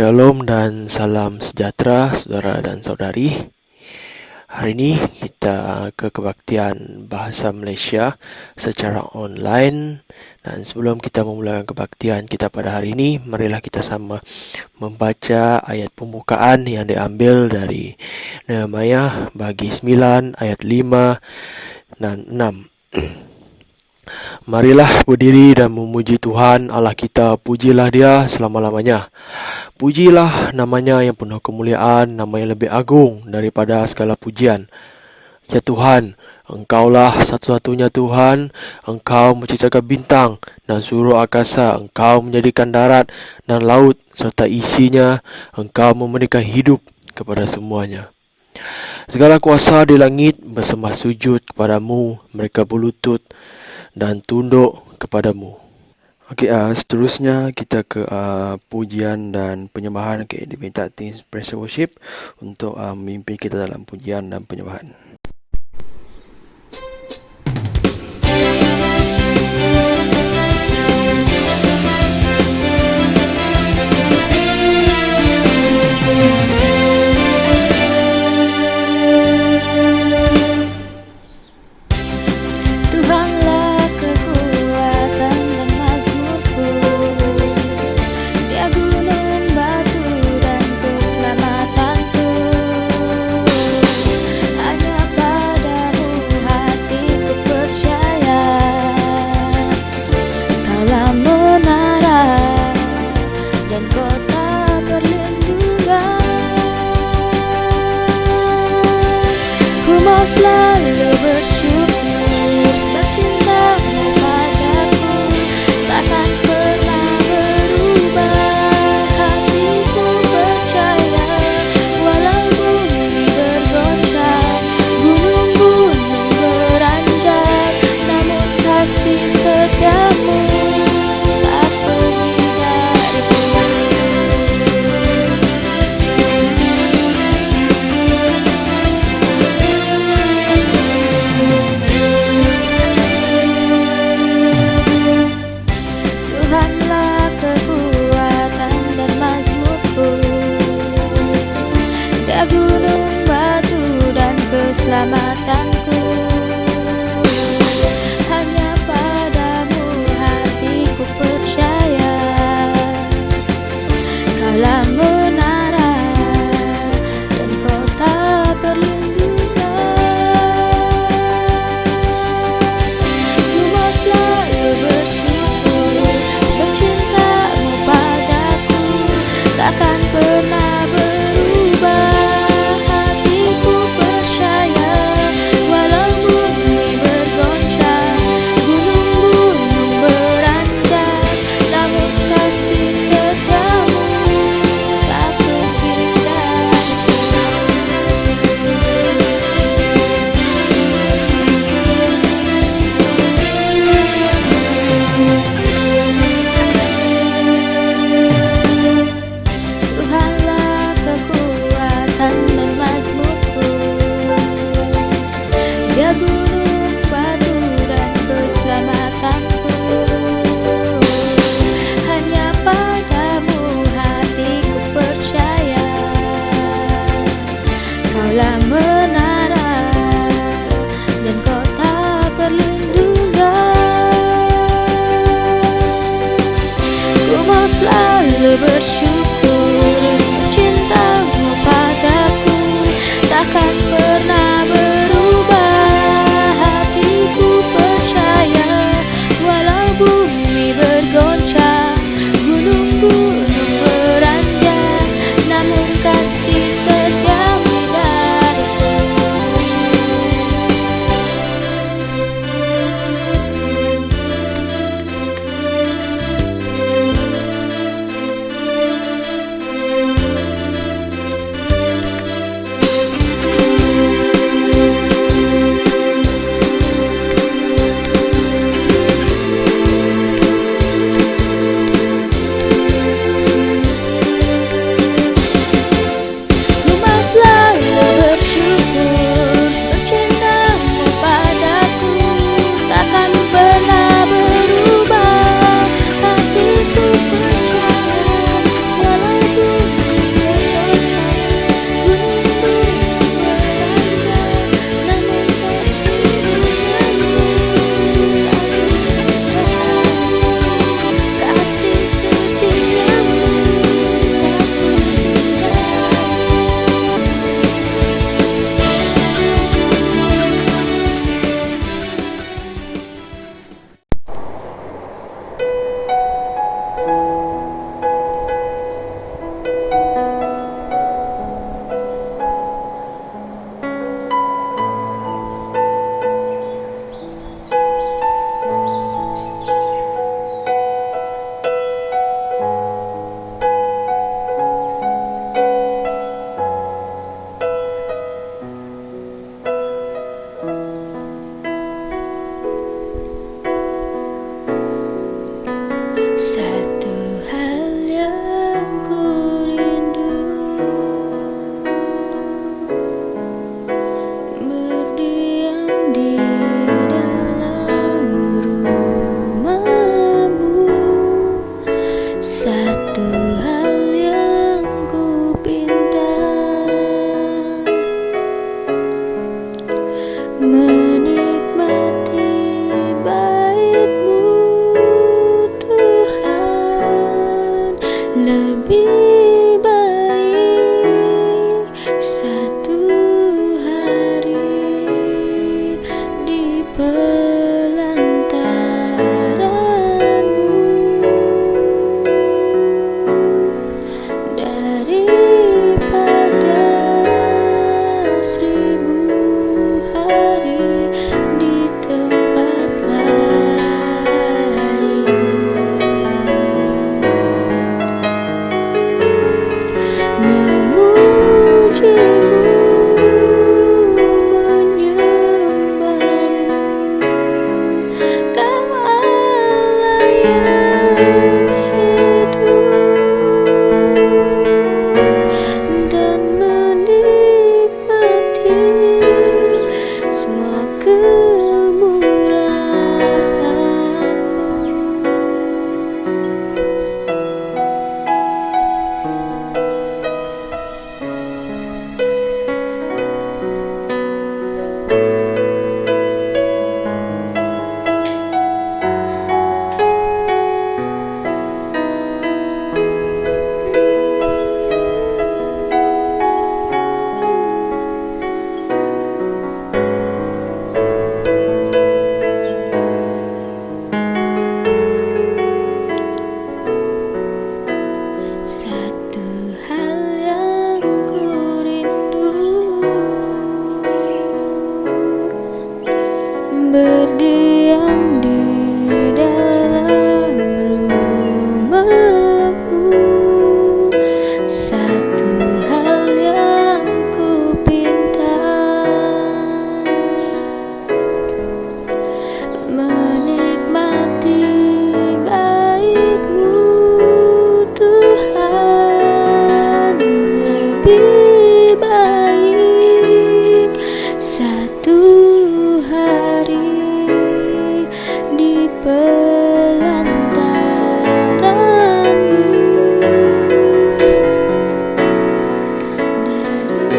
Shalom dan salam sejahtera saudara dan saudari. Hari ini kita ke kebaktian Bahasa Malaysia secara online. Dan sebelum kita memulakan kebaktian kita pada hari ini, marilah kita sama membaca ayat pembukaan yang diambil dari Nehemiah bagi 9 ayat 5 dan 6. Marilah berdiri dan memuji Tuhan Allah kita, pujilah Dia selama-lamanya. Pujilah namanya yang penuh kemuliaan, nama yang lebih agung daripada segala pujian. Ya Tuhan, Engkaulah satu-satunya Tuhan. Engkau menciptakan bintang dan suruh angkasa. Engkau menjadikan darat dan laut serta isinya. Engkau memberikan hidup kepada semuanya. Segala kuasa di langit bersembah sujud kepadamu. Mereka berlutut dan tunduk kepadamu. Seterusnya kita ke pujian dan penyembahan. Diminta tim Praise Worship untuk memimpin kita dalam pujian dan penyembahan. Selalu bersyukur sebab cintamu padaku takkan pernah berubah. Hatiku percaya walau bumi bergoncang, gunung-gunung beranjak, namun kasih setiamu tak pergi dariku. Gunung, batu, dan keselamatanku, hanya padamu hatiku percaya. Kaulah menara dan kota perlindungan. Ku mau selalu bersyukur sebab cintamu padaku takkan pernah berubah. Gunung, batu, dan keselamatanku, hanya padamu hatiku percaya. Kaulah menara dan kota perlindungan. Ku mau selalu bersyukur sebab cintamu padaku takkan pernah berubah. Hatiku percaya walau bumi bergoncang, gunung-gunung beranjak, namun kasih setiamu dariku. lebih baik satu hari di pelantaranmu daripada 1000 hari di tempat lain. Memujimu, menyembahmu, Kau Allah yang hidup, dan menikmati semua kemurahan-Mu. Satu hal yang ku rindu, berdiam di dalam rumah-Mu. Satu hal yang ku pinta, menikmati baik-Mu, Tuhan. Lebih baik satu hari di pelantaran-Mu daripada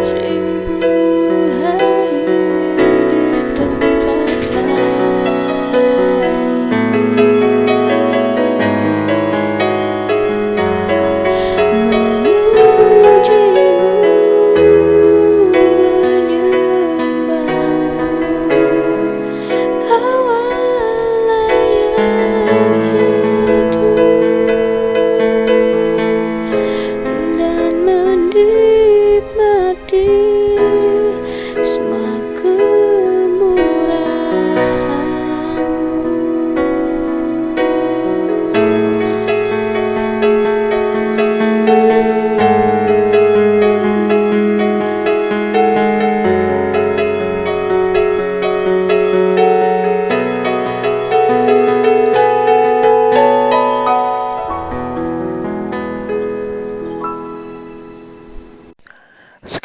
1000 hari di tempat lain. Memujimu, menyembahmu, Kau Allah yang hidup, dan menikmati semua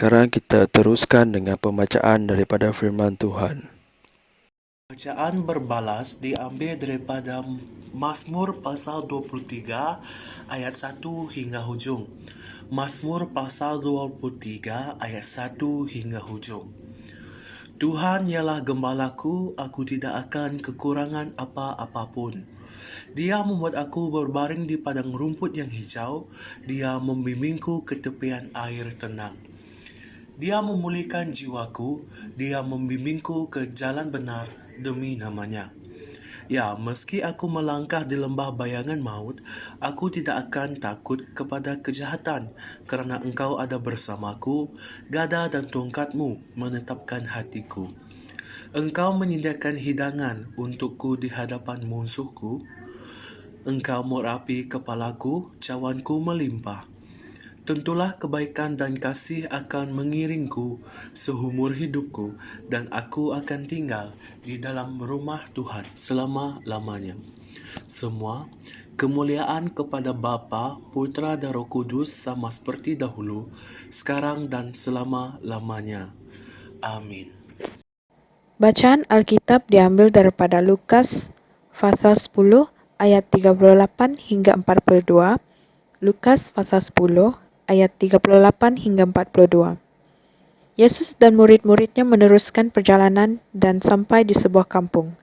Sekarang kita teruskan dengan pembacaan daripada firman Tuhan. Bacaan berbalas diambil daripada Mazmur pasal 23 ayat 1 hingga hujung. Mazmur pasal 23 ayat 1 hingga hujung. Tuhan ialah gembalaku, aku tidak akan kekurangan apa-apapun. Dia membuat aku berbaring di padang rumput yang hijau, Dia membimbingku ke tepian air tenang. Dia memulihkan jiwaku, Dia membimbingku ke jalan benar demi namanya. Ya, meski aku melangkah di lembah bayangan maut, aku tidak akan takut kepada kejahatan, kerana Engkau ada bersamaku, gada dan tongkatmu menetapkan hatiku. Engkau menyediakan hidangan untukku di hadapan musuhku. Engkau merapi kepalaku, cawanku melimpah. Tentulah kebaikan dan kasih akan mengiringku seumur hidupku, dan aku akan tinggal di dalam rumah Tuhan selama-lamanya. Semua kemuliaan kepada Bapa, Putra dan Roh Kudus sama seperti dahulu, sekarang dan selama-lamanya. Amin. Bacaan Alkitab diambil daripada Lukas pasal 10 ayat 38 hingga 42. Lukas pasal 10 ayat 38 hingga 42. Yesus dan murid-muridnya meneruskan perjalanan dan sampai di sebuah kampung.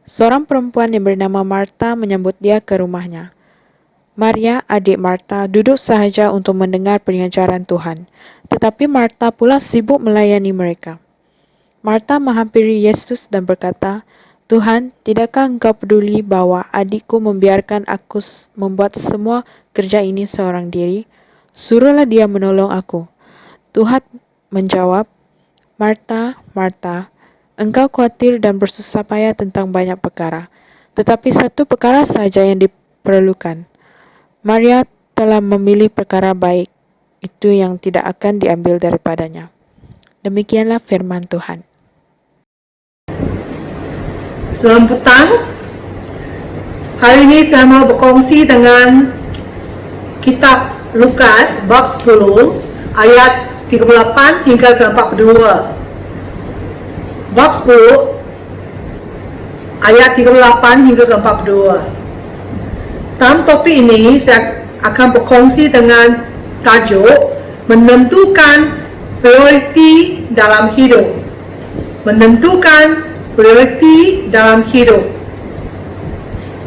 Seorang perempuan yang bernama Marta menyambut dia ke rumahnya. Maria, adik Marta, duduk sahaja untuk mendengar pengajaran Tuhan, tetapi Marta pula sibuk melayani mereka. Marta menghampiri Yesus dan berkata, "Tuhan, tidakkah Engkau peduli bahwa adikku membiarkan aku membuat semua kerja ini seorang diri? Suruhlah dia menolong aku." Tuhan menjawab, "Marta, Marta, engkau khawatir dan bersusah payah tentang banyak perkara, tetapi satu perkara sahaja yang diperlukan. Maria telah memilih perkara baik, itu yang tidak akan diambil daripadanya." Demikianlah firman Tuhan. Selamat petang. Hari ini saya mau berkongsi dengan kitab Lukas bab 10 ayat 38 hingga ke 42. Bab 10 ayat 38 hingga ke 42. Dalam topik ini saya akan berkongsi dengan tajuk menentukan prioriti dalam hidup. Menentukan prioriti dalam hidup.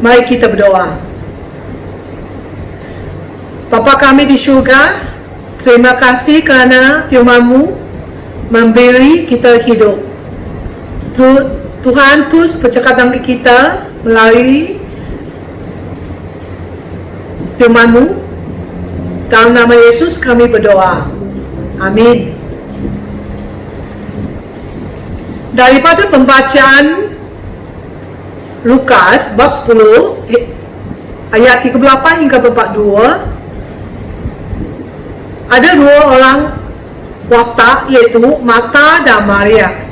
Mari kita berdoa. Bapa kami di syurga, terima kasih kerana firman-Mu memberi kita hidup. Tuhan terus bercakap dengan kita melalui firman-Mu. Dalam nama Yesus kami berdoa. Amin. Daripada pembacaan Lukas bab 10 ayat 38 hingga 42, ada dua orang watak, iaitu Marta dan Maria.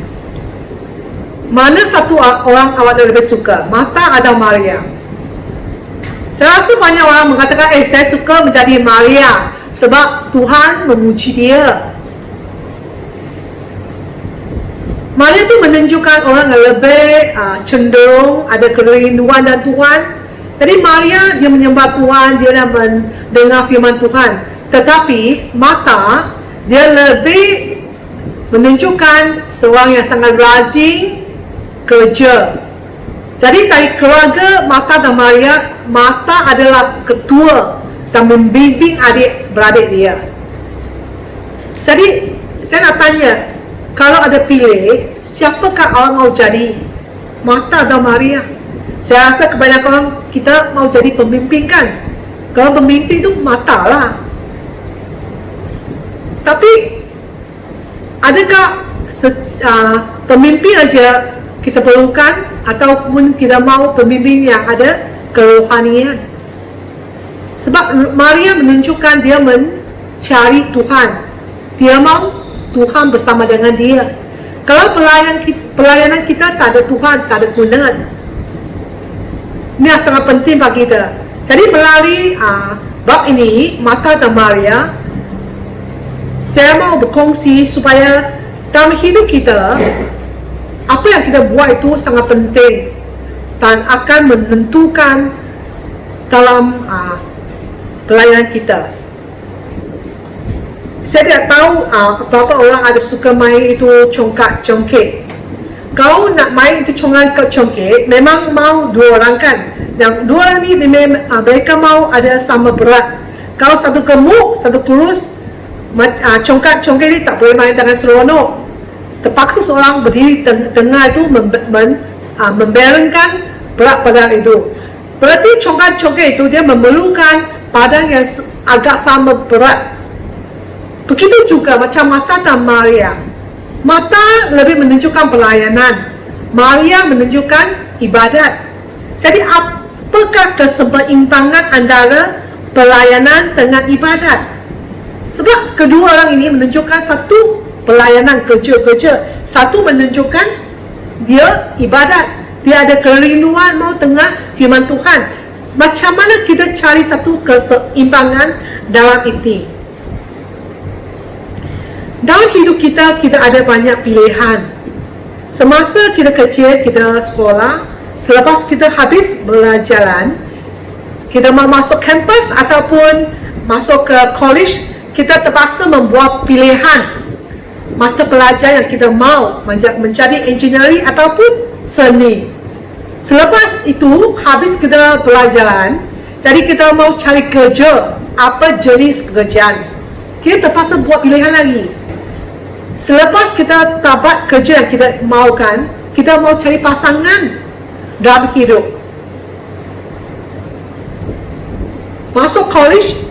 Mana satu orang awak lebih suka, Marta atau Maria? Saya rasa banyak orang mengatakan, saya suka menjadi Maria sebab Tuhan memuji dia. Maria itu menunjukkan orang yang lebih cenderung ada kerinduan dan Tuhan. Jadi Maria dia menyembah Tuhan, dia nak mendengar firman Tuhan. Tetapi Marta dia lebih menunjukkan seorang yang sangat rajin kerja. Jadi dari keluarga Marta dan Maria, Marta adalah ketua dan membimbing adik-beradik dia. Jadi saya nak tanya, kalau ada pilih, siapakah orang mau jadi? Marta atau Maria? Saya rasa kebanyakan orang kita mau jadi pemimpin kan? Kalau pemimpin itu Marta lah. Tapi adakah pemimpin aja kita perlukan, ataupun kita mau pemimpin yang ada kerohanian? Sebab Maria menunjukkan dia mencari Tuhan. Dia mau Tuhan bersama dengan dia. Kalau pelayanan kita tak ada Tuhan, tak ada guna. Ini yang sangat penting bagi kita. Jadi melalui bab ini, Marta dan Maria, saya mau berkongsi supaya dalam hidup kita, apa yang kita buat itu sangat penting dan akan menentukan dalam pelayanan kita. Saya tidak tahu berapa orang ada suka main itu congkak-congkak. Kalau nak main itu congkak-congkak, memang mau dua orang kan. Yang dua orang ni mereka mau ada sama berat. Kalau satu gemuk, satu kurus, congkak-congkak ni tak boleh main dengan seronok. Terpaksa seorang berdiri tengah itu membalance berat badan itu. Berarti congkak-congkak itu dia memerlukan badan yang agak sama berat. Begitu juga macam Marta dan Maria. Marta lebih menunjukkan pelayanan, Maria menunjukkan ibadat. Jadi apakah keseimbangan antara pelayanan dengan ibadat? Sebab kedua orang ini menunjukkan satu pelayanan kerja-kerja, satu menunjukkan dia ibadat. Dia ada kerinduan mau dengar firman Tuhan. Macam mana kita cari satu keseimbangan dalam ini? Dalam hidup kita, kita ada banyak pilihan. Semasa kita kecil, kita sekolah, selepas kita habis belajaran, kita mau masuk kampus ataupun masuk ke college, kita terpaksa membuat pilihan mata pelajar yang kita mau, menjadi engineering ataupun seni. Selepas itu, habis kita pelajaran, jadi kita mau cari kerja, apa jenis kerjaan. Kita terpaksa buat pilihan lagi. Selepas kita tabat kerja yang kita maukan, kita mau cari pasangan dalam hidup. Masuk college,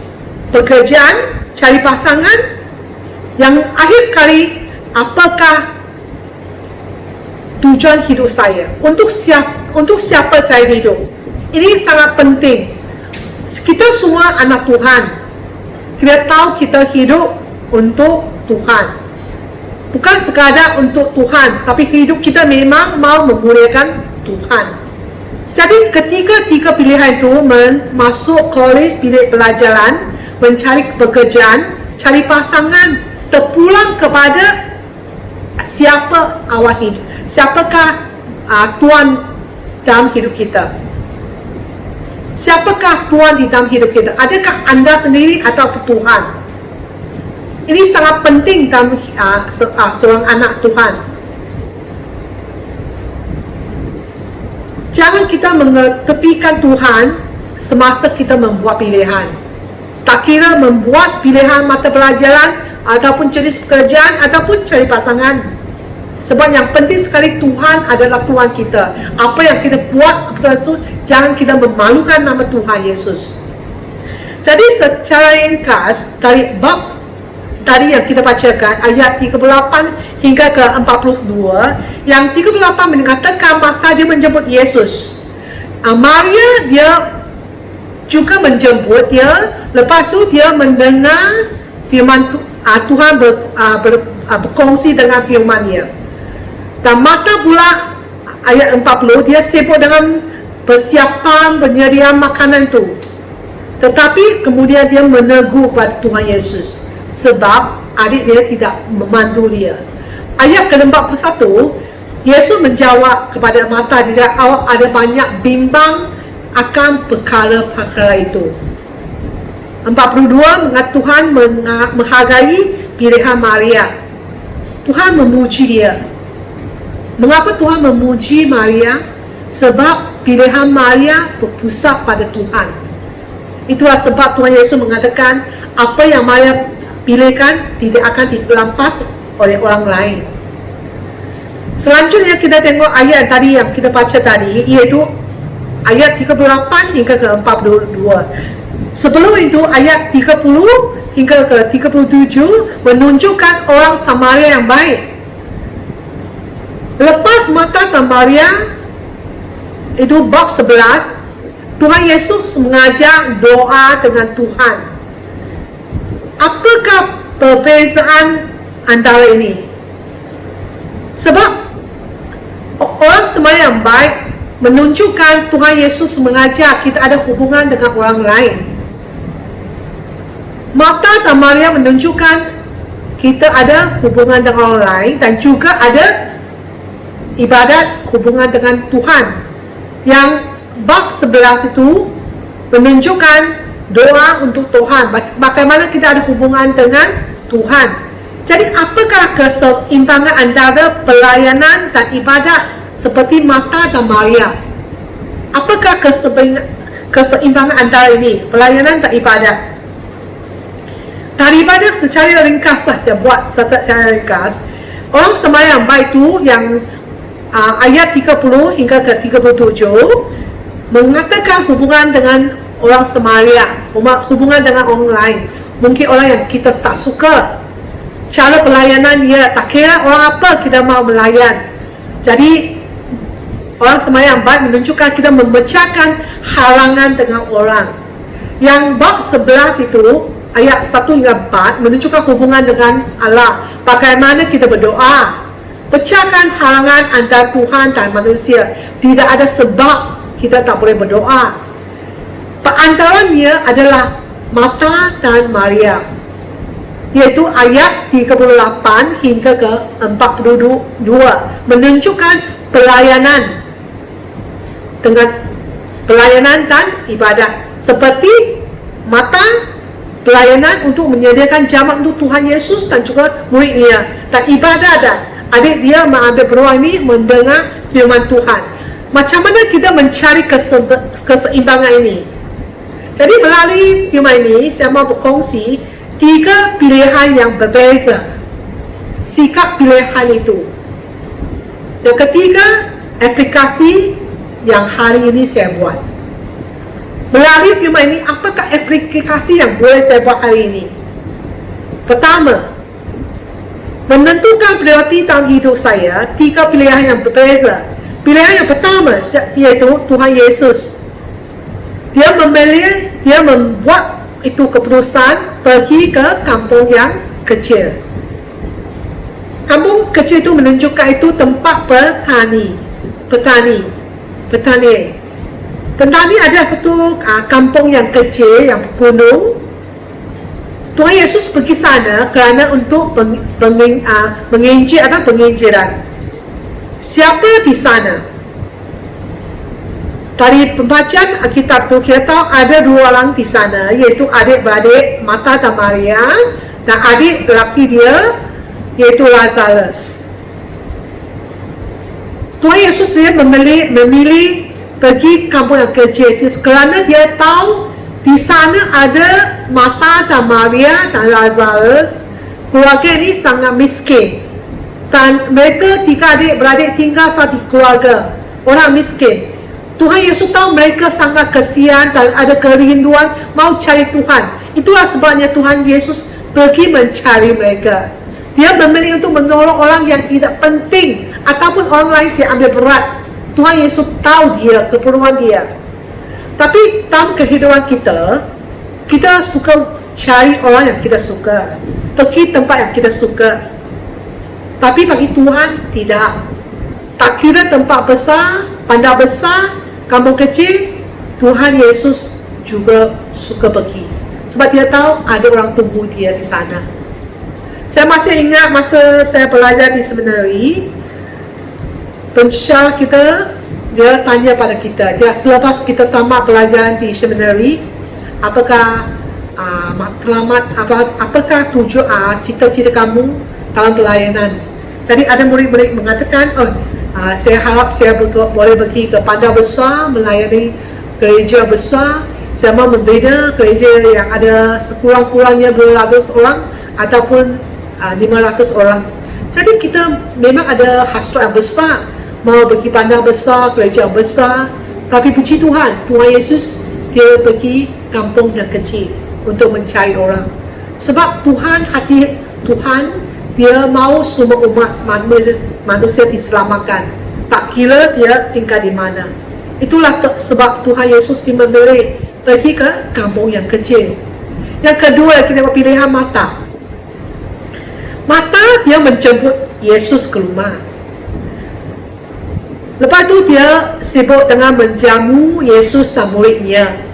pekerjaan, cari pasangan. Yang akhir sekali, apakah tujuan hidup saya? Untuk siapa saya hidup? Ini sangat penting. Kita semua anak Tuhan. Kita tahu kita hidup untuk Tuhan. Bukan sekadar untuk Tuhan, tapi hidup kita memang mau memuliakan Tuhan. Jadi ketika tiga pilihan itu, masuk college, pilih pelajaran, mencari pekerjaan, cari pasangan, terpulang kepada siapa awak hidup, siapakah Tuhan dalam hidup kita. Siapakah Tuhan di dalam hidup kita? Adakah anda sendiri atau Tuhan? Ini sangat penting dalam seorang anak Tuhan. Jangan kita mengetepikan Tuhan semasa kita membuat pilihan. Tak kira membuat pilihan mata pelajaran ataupun jenis pekerjaan ataupun cari pasangan. Sebab yang penting sekali Tuhan adalah Tuhan kita. Apa yang kita buat keputusan itu, jangan kita memalukan nama Tuhan Yesus. Jadi secara ringkas dari bab tadi yang kita bacakan ayat 38 hingga ke 42, yang 38 mengatakan maka dia menjemput Yesus. Maria dia juga menjemput dia. Lepas tu dia mendengar firman Tuhan berkongsi dengan firman-Nya. Dan mata pula ayat 40 dia sibuk dengan persiapan penyediaan makanan itu. Tetapi kemudian dia menegur pada Tuhan Yesus sebab adik dia tidak memandu dia. Ayat ke-41, Yesus menjawab kepada mata dia, awak ada banyak bimbang akan perkara-perkara itu. 42, Tuhan menghargai pilihan Maria. Tuhan memuji dia. Mengapa Tuhan memuji Maria? Sebab pilihan Maria berpusat pada Tuhan. Itulah sebab Tuhan Yesus mengatakan apa yang Maria pilihkan tidak akan dilampas oleh orang lain. Selanjutnya kita tengok ayat tadi yang kita baca tadi, iaitu ayat 38 hingga ke 42. Sebelum itu ayat 30 hingga ke 37 menunjukkan orang Samaria yang baik. Lepas mata Samaria, itu bab 11, Tuhan Yesus mengajar doa dengan Tuhan. Apakah perbezaan antara ini? Sebab orang Samaria yang baik menunjukkan Tuhan Yesus mengajar kita ada hubungan dengan orang lain. Mata Samaria menunjukkan kita ada hubungan dengan orang lain dan juga ada ibadat hubungan dengan Tuhan. Yang bab 11 itu menunjukkan doa untuk Tuhan, bagaimana kita ada hubungan dengan Tuhan. Jadi apakah keseimbangan antara pelayanan dan ibadat seperti Marta dan Maria? Apakah keseimbangan antara ini, pelayanan dan ibadat? Daripada secara ringkas saya buat secara ringkas, orang Samaria yang baik itu yang ayat 30 hingga ke 37 mengatakan hubungan dengan orang Samaria, hubungan dengan orang lain. Mungkin orang yang kita tak suka cara pelayanan dia, tak kira orang apa kita mau melayan. Jadi orang Samaria yang baik menunjukkan kita memecahkan halangan dengan orang. Yang bab 11 itu ayat 1 hingga 4 menunjukkan hubungan dengan Allah, bagaimana kita berdoa, pecahkan halangan antara Tuhan dan manusia. Tidak ada sebab kita tak boleh berdoa. Perantaranya adalah Marta dan Maria, iaitu ayat 38 hingga ke 42 menunjukkan pelayanan dengan pelayanan dan ibadat. Seperti Marta, pelayanan untuk menyediakan jamak untuk Tuhan Yesus dan juga muridnya, dan ibadat dan adik dia mengambil peluang ini mendengar firman Tuhan. Macam mana kita mencari keseimbangan ini? Jadi melalui firman ini, saya mau berkongsi 3 pilihan yang berbeza. Sikap pilihan itu. Yang ketiga, aplikasi yang hari ini saya buat. Melalui firman ini, apakah aplikasi yang boleh saya buat hari ini? Pertama, menentukan prioriti dalam hidup saya, 3 pilihan yang berbeza. Pilihan yang pertama iaitu Tuhan Yesus. Dia memilih, dia membuat itu keputusan pergi ke kampung yang kecil. Kampung kecil itu menunjukkan itu tempat petani ada satu kampung yang kecil, yang gunung. Tuhan Yesus pergi sana kerana untuk penginjiran. Siapa di sana? Dari pembacaan Alkitab tu kita tahu ada 2 orang di sana, iaitu adik-beradik Martha dan Maria, dan adik lelaki dia iaitu Lazarus. Tuhan Yesus dia memilih pergi kampung yang kecil itu kerana dia tahu di sana ada Martha dan Maria dan Lazarus. Keluarga ini sangat miskin. Dan mereka 3 adik-beradik tinggal satu keluarga, orang miskin. Tuhan Yesus tahu mereka sangat kesian dan ada kerinduan mau cari Tuhan. Itulah sebabnya Tuhan Yesus pergi mencari mereka. Dia memilih untuk menolong orang yang tidak penting ataupun orang lain yang ambil berat. Tuhan Yesus tahu dia, keperluan dia. Tapi dalam kehidupan kita suka cari orang yang kita suka, pergi tempat yang kita suka. Tapi bagi Tuhan tidak. Tak kira tempat besar, bandar besar, kampung kecil, Tuhan Yesus juga suka pergi. Sebab dia tahu ada orang tunggu dia di sana. Saya masih ingat masa saya belajar di seminari, pensyarah kita, dia tanya pada kita, selepas kita tamat pelajaran di seminari, apakah matlamat, apakah cita-cita kamu dalam pelayanan? Jadi ada murid-murid mengatakan, saya harap saya boleh pergi ke bandar besar, melayani gereja besar. Saya mau membina gereja yang ada sekurang-kurangnya 200 orang ataupun 500 orang. Jadi kita memang ada hasrat yang besar, mau pergi bandar besar, gereja besar. Tapi puji Tuhan, Tuhan Yesus dia pergi kampung yang kecil untuk mencari orang. Sebab hati Tuhan, dia mau semua umat manusia diselamatkan. Tak kira dia tinggal di mana. Itulah sebab Tuhan Yesus memilih pergi ke kampung yang kecil. Yang kedua, kita buat pilihan Martha. Martha dia menjemput Yesus ke rumah. Lepas tu dia sibuk dengan menjamu Yesus dan muridnya.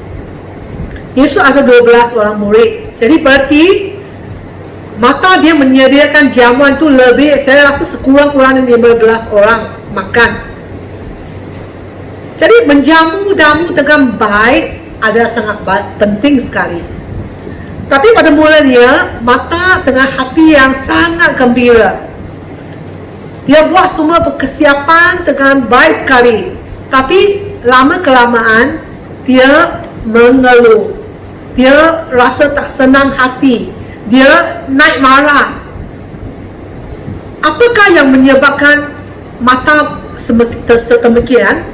Yesus ada 12 orang murid. Jadi berarti Martha dia menyediakan jamuan tu lebih, saya rasa sekurang-kurangnya 15 orang makan. Jadi menjamu tamu dengan baik adalah sangat penting sekali. Tapi pada mulanya Martha dengan hati yang sangat gembira. Dia buat semua persiapan dengan baik sekali. Tapi lama-kelamaan dia mengeluh. Dia rasa tak senang hati. Dia naik marah. Apakah yang menyebabkan Martha sedemikian?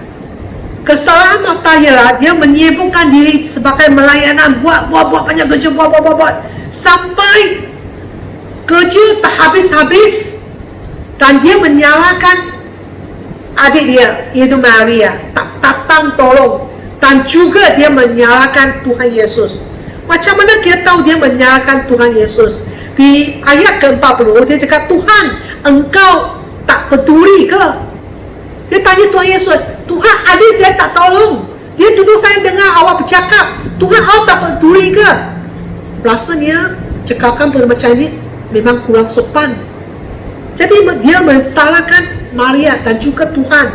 Kesalahan Martha ialah dia menyibukkan diri sebagai melayanan, buat banyak kerja, buat sampai kerja tak habis-habis, dan dia menyalahkan adik dia, iaitu Maria, tak datang tolong, dan juga dia menyalahkan Tuhan Yesus. Macam mana kita tahu dia menyalahkan Tuhan Yesus? Di ayat ke-40 dia cakap, Tuhan, engkau tak peduli ke? Dia tanya Tuhan Yesus, Tuhan, adik saya tak tolong. Dia duduk saya dengar awak bercakap, Tuhan, awak tak peduli ke? Rasanya cakapkan pada macam ini memang kurang sopan. Jadi dia mensalahkan Maria dan juga Tuhan.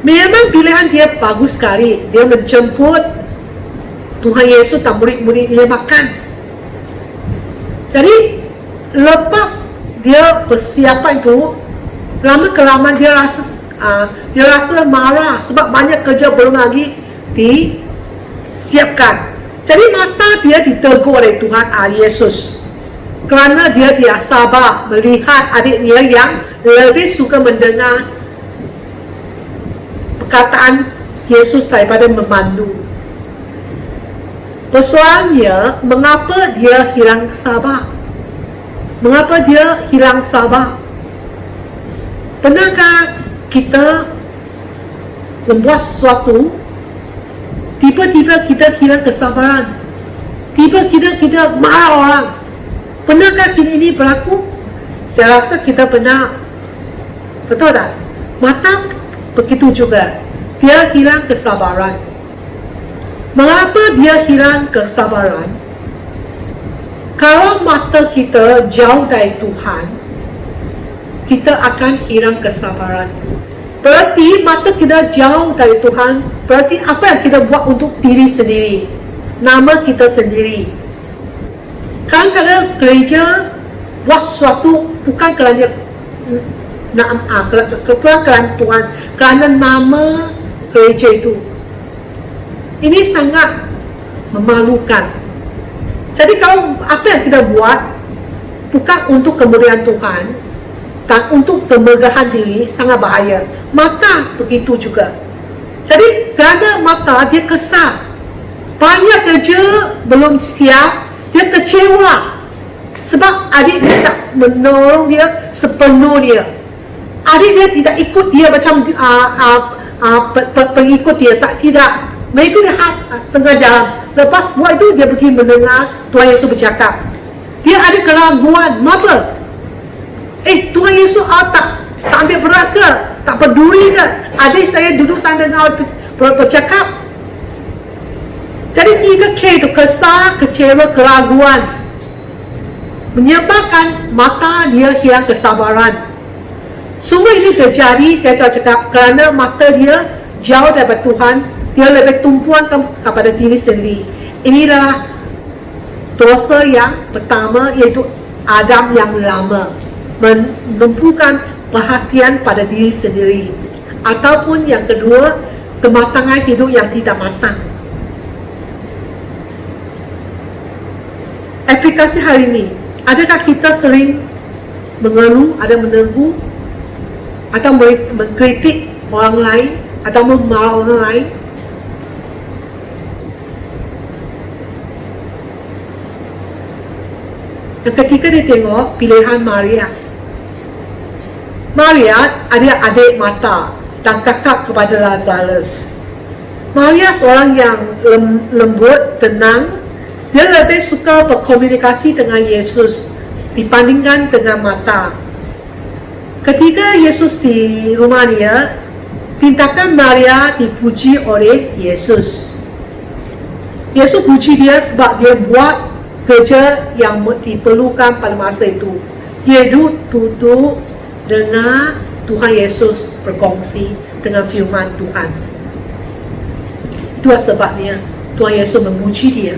Memang pilihan dia bagus sekali. Dia menjemput Tuhan Yesus dan murid-murid dia makan. Jadi lepas dia persiapan itu, lama-kelamaan dia rasa dia rasa marah sebab banyak kerja belum lagi disiapkan. Jadi mata dia ditegur oleh Tuhan Yesus kerana dia tidak sabar melihat adik dia yang lebih suka mendengar perkataan Yesus daripada memandu. Persoalannya, mengapa dia hilang sabar? Mengapa dia hilang sabar? Pernahkah kita membuat sesuatu, tiba-tiba kita hilang kesabaran, tiba-tiba kita marah orang? Pernahkah ini berlaku? Saya rasa kita pernah. Betul tak? Mata begitu juga. Dia hilang kesabaran. Mengapa dia hilang kesabaran? Kalau mata kita jauh dari Tuhan, kita akan hilang kesabaran. Berarti mata kita jauh dari Tuhan, berarti apa yang kita buat untuk diri sendiri, nama kita sendiri. Kadang-kadang gereja buat sesuatu bukan kerana kerana Tuhan, kerana nama gereja itu. Ini sangat memalukan. Jadi kalau apa yang kita buat bukan untuk kemuliaan Tuhan dan untuk kemegahan diri, sangat bahaya. Mata begitu juga. Jadi kerana mata dia kesal, banyak kerja belum siap, dia kecewa sebab adik dia tak menolong dia sepenuhnya. Adik dia tidak ikut dia macam pengikut dia, tidak mengikut dia setengah jalan. Lepas buat itu dia pergi mendengar Tuhan Yesus bercakap. Dia ada keraguan. Kenapa? Tuhan Yesus tak ambil berat ke? Tak peduli ke? Adik saya duduk sana dengar bercakap. Jadi 3K itu kesal, kecewa, keraguan, menyebabkan mata dia hilang kesabaran. Semua ini terjadi, saya cakap, kerana mata dia jauh daripada Tuhan. Dia lebih tumpuan kepada diri sendiri. Inilah dosa yang pertama, iaitu Adam yang lama, menumpukan perhatian pada diri sendiri. Ataupun yang kedua, kematangan hidup yang tidak matang. Aplikasi hari ini, adakah kita sering mengeluh, ada menunggu, atau mengkritik orang lain, atau memarah orang lain? Yang ketiga dia tengok pilihan Maria. Maria adik mata dan kakak kepada Lazarus. Maria seorang yang lembut, tenang. Dia lebih suka berkomunikasi dengan Yesus dibandingkan dengan mata. Ketika Yesus di rumah dia, tindakan Maria dipuji oleh Yesus. Yesus puji dia sebab dia buat kerja yang diperlukan pada masa itu. Dia duduk dengar Tuhan Yesus berkongsi dengan firman Tuhan. Itulah sebabnya Tuhan Yesus memuji dia.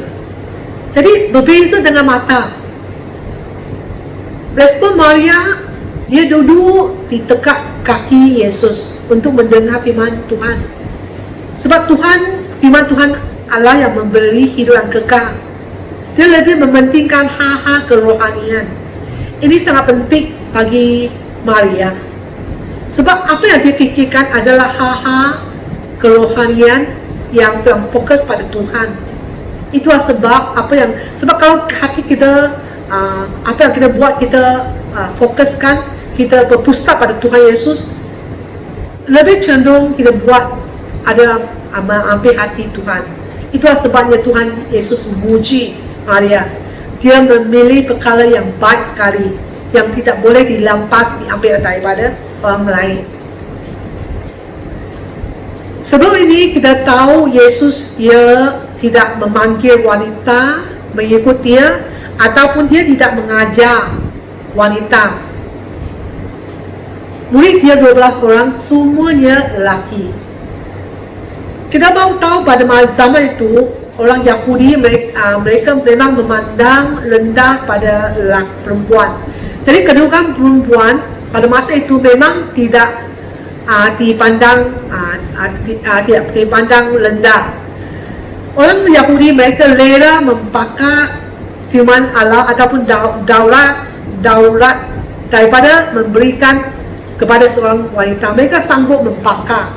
Jadi berbeza dengan mata. Respon Maria, dia duduk di dekat kaki Yesus untuk mendengar firman Tuhan. Sebab firman Tuhan Allah yang memberi hidup yang kekal. Dia lebih mementingkan hal-hal kerohanian. Ini sangat penting bagi Maria. Sebab apa yang dia fikirkan adalah hal-hal kerohanian yang fokus pada Tuhan. Itulah sebab sebab kalau hati kita, apa yang kita buat, kita fokuskan, kita berpusat pada Tuhan Yesus, lebih cenderung kita buat ada ambil hati Tuhan. Itulah sebabnya Tuhan Yesus memuji Maria. Dia memilih perkara yang baik sekali, yang tidak boleh dilampas, diambil daripada orang lain. Sebelum ini kita tahu Yesus dia tidak memanggil wanita mengikut dia, ataupun dia tidak mengajar wanita. Murid dia 12 orang, semuanya lelaki. Kita mahu tahu pada zaman itu, orang Yahudi mereka memang memandang rendah pada perempuan. Jadi kedudukan perempuan pada masa itu memang tidak dipandang dipandang rendah. Orang Yahudi mereka rela membakar firman Allah ataupun daulat daripada memberikan kepada seorang wanita. Mereka sanggup membakar.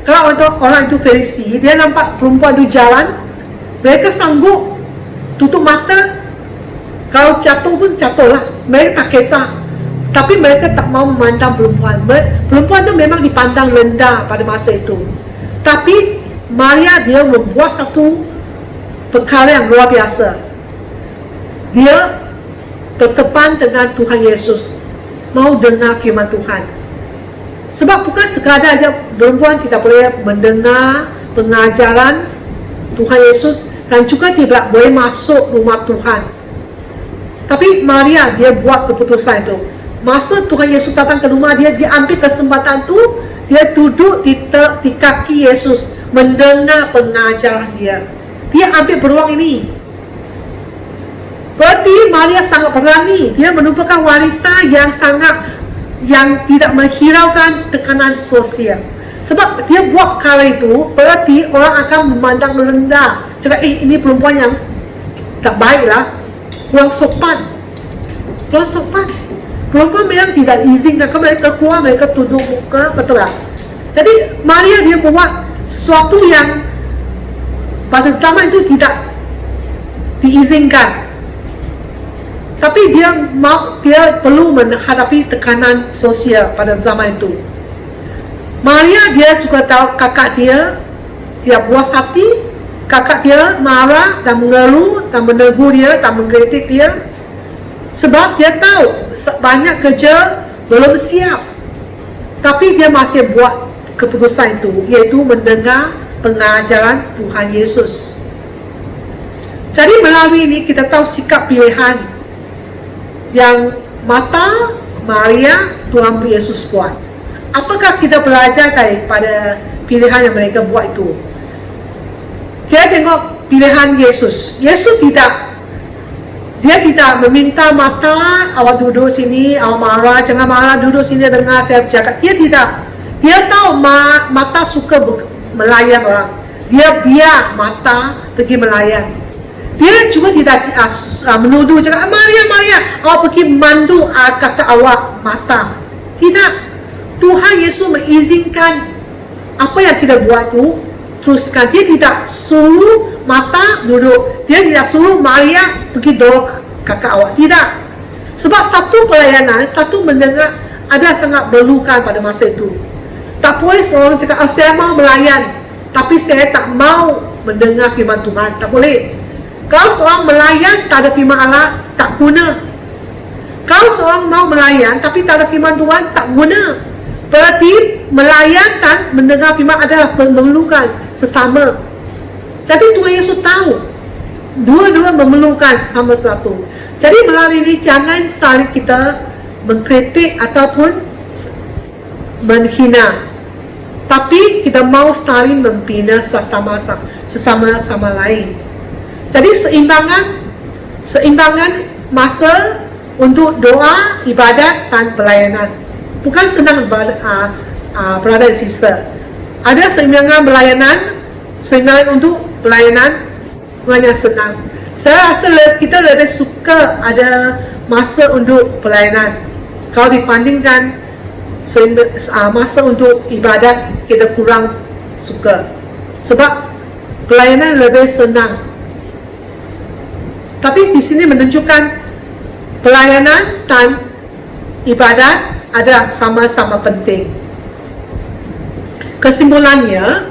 Kalau orang itu Farisi, dia nampak perempuan itu jalan, mereka sanggup tutup mata. Kalau jatuh pun jatuhlah, mereka tak kisah. Tapi mereka tak mau memandang perempuan. Perempuan itu memang dipandang rendah pada masa itu. Tapi Maria dia membuat satu perkara yang luar biasa. Dia bertepan dengan Tuhan Yesus, mau dengar firman Tuhan. Sebab bukan sekadar aja perempuan kita boleh mendengar pengajaran Tuhan Yesus dan juga tidak boleh masuk rumah Tuhan. Tapi Maria dia buat keputusan itu. Masa Tuhan Yesus datang ke rumah dia, dia ambil kesempatan tu, dia duduk di kaki Yesus mendengar pengajaran dia. Dia ambil peluang ini. Berarti Maria sangat berani. Dia merupakan wanita yang tidak menghiraukan tekanan sosial. Sebab dia buat perkara itu, berarti orang akan memandang rendah. Cakap, ini perempuan yang tak baiklah, kurang sopan. Kurang sopan. Perempuan memang tidak izinkan mereka keluar, mereka tutup muka, betul tak? Jadi Maria dia buat sesuatu yang pada zaman itu tidak diizinkan. Tapi dia perlu menghadapi tekanan sosial pada zaman itu. Maria dia juga tahu kakak dia buas hati, kakak dia marah dan mengeluh dan menegur dia dan mengkritik dia. Sebab dia tahu banyak kerja belum siap. Tapi dia masih buat keputusan itu, iaitu mendengar pengajaran Tuhan Yesus. Jadi melalui ini kita tahu sikap pilihan yang mata Maria Tuhan Yesus buat. Apakah kita belajar daripada pilihan yang mereka buat itu? Kita tengok pilihan Yesus. Yesus dia tidak meminta mata, awak duduk sini, awak marah, jangan marah, duduk sini dengar saya cakap. Dia tidak. Dia tahu mata suka melayan orang. Dia biar mata pergi melayan. Dia juga tidak menuduh cakap, Maria, awak pergi mandu kakak awak mata. Tidak. Tuhan Yesus mengizinkan apa yang kita buat itu teruskan. Dia tidak suruh mata duduk. Dia tidak suruh Maria pergi dorong kakak awak. Tidak. Sebab satu pelayanan, satu mendengar ada sangat perlukan pada masa itu. Tak boleh seorang cakap, saya mau melayan, tapi saya tak mau mendengar firman Tuhan. Tak boleh. Kalau seorang melayan tak ada firman Allah, tak guna. Kalau seorang mau melayan tapi tak ada firman Tuhan, tak guna. Berarti melayan dan mendengar firman adalah memerlukan sesama. Jadi Tuhan Yesus tahu dua-dua memerlukan sama satu. Jadi melalui ini jangan saling kita mengkritik ataupun menghina, tapi kita mau saling membina sesama lain. Jadi seimbangan masa untuk doa, ibadat dan pelayanan. Bukan senang brother and sister. Ada seimbangan untuk pelayanan bukannya senang. Saya rasa kita lebih suka ada masa untuk pelayanan. Kalau dibandingkan masa untuk ibadat, kita kurang suka. Sebab pelayanan lebih senang. Tapi di sini menunjukkan pelayanan dan ibadat adalah sama-sama penting. Kesimpulannya,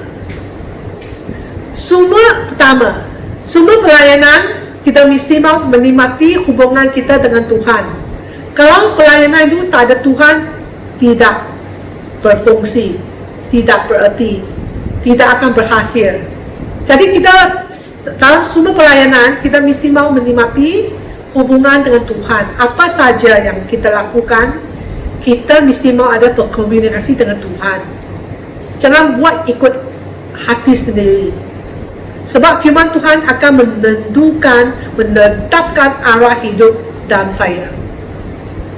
sumber pelayanan kita mesti mau menikmati hubungan kita dengan Tuhan. Kalau pelayanan itu tak ada Tuhan, tidak berfungsi, tidak berarti, tidak akan berhasil. Jadi kita dalam sumber pelayanan kita mesti mau menikmati hubungan dengan Tuhan. Apa saja yang kita lakukan, kita mesti mau ada berkomunikasi dengan Tuhan. Jangan buat ikut hati sendiri. Sebab firman Tuhan akan menetapkan arah hidup dalam saya.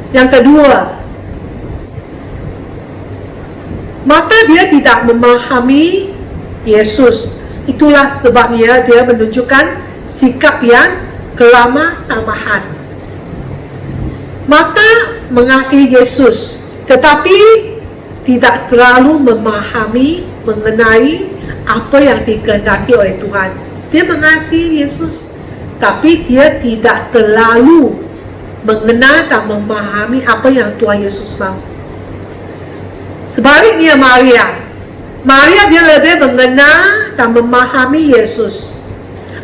Yang kedua, maka dia tidak memahami Yesus. Itulah sebabnya dia menunjukkan sikap yang keramah tamahan. Mata mengasihi Yesus, tetapi tidak terlalu memahami mengenai apa yang dikehendaki oleh Tuhan. Dia mengasihi Yesus, tapi dia tidak terlalu mengenal dan memahami apa yang Tuhan Yesus mahu. Sebaliknya Maria dia lebih mengenal dan memahami Yesus.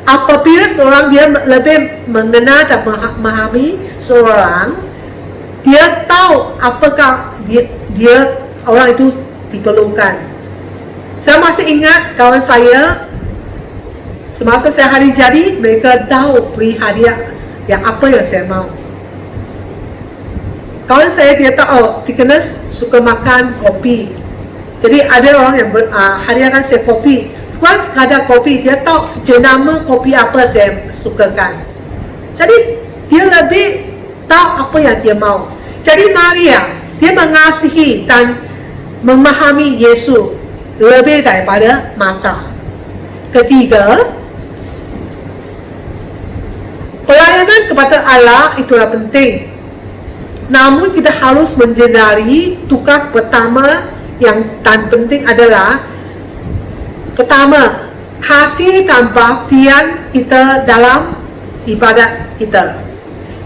Apabila seorang dia lebih mengenal dan memahami seorang, dia tahu apakah dia orang itu diperlukan. Saya masih ingat kawan saya, semasa saya hari jadi, mereka tahu beri hadiah yang apa yang saya mau. Kawan saya dia tahu, dia suka makan kopi. Jadi ada orang yang hadiahkan saya kopi. Bukan sekadar kopi, dia tahu jenama kopi apa saya sukakan. Jadi dia lebih tahu apa yang dia mau. Jadi Maria, dia mengasihi dan memahami Yesus lebih daripada mata. Ketiga, pelayanan kepada Allah itulah penting. Namun kita harus menjadari tugas pertama yang tan penting adalah pertama, kasih dan baktian kita dalam ibadat kita.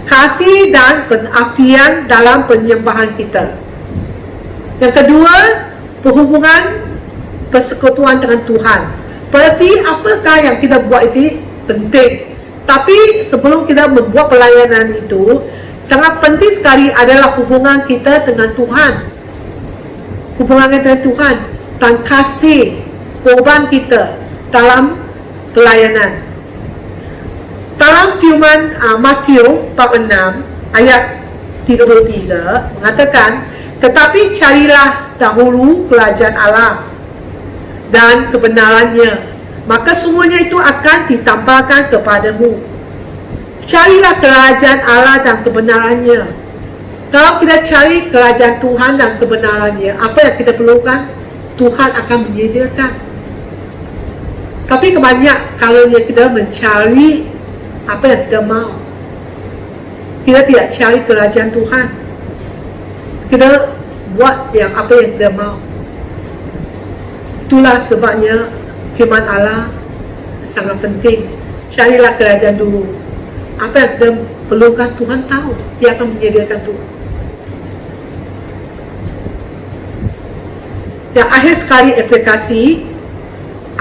Kasih dan pengabdian dalam penyembahan kita. Yang kedua, perhubungan persekutuan dengan Tuhan. Berarti apakah yang kita buat itu penting. Tapi sebelum kita membuat pelayanan itu, sangat penting sekali adalah hubungan kita dengan Tuhan. Hubungan kita dengan Tuhan dan kasih korban kita dalam pelayanan. Dalam firman Matius 46 ayat 33 mengatakan, tetapi carilah dahulu kerajaan Allah dan kebenarannya, maka semuanya itu akan ditambahkan kepadamu. Carilah kerajaan Allah dan kebenarannya. Kalau kita cari kerajaan Tuhan dan kebenarannya, apa yang kita perlukan, Tuhan akan menyediakan. Tapi kebanyakan kalau kita mencari apa yang kita mau, kita tidak cari kerajaan Tuhan, kita buat yang apa yang kita mau. Itulah sebabnya firman Allah sangat penting. Carilah kerajaan dulu. Apa yang kita perlukan Tuhan tahu, dia akan menyediakan itu. Yang akhir sekali aplikasi,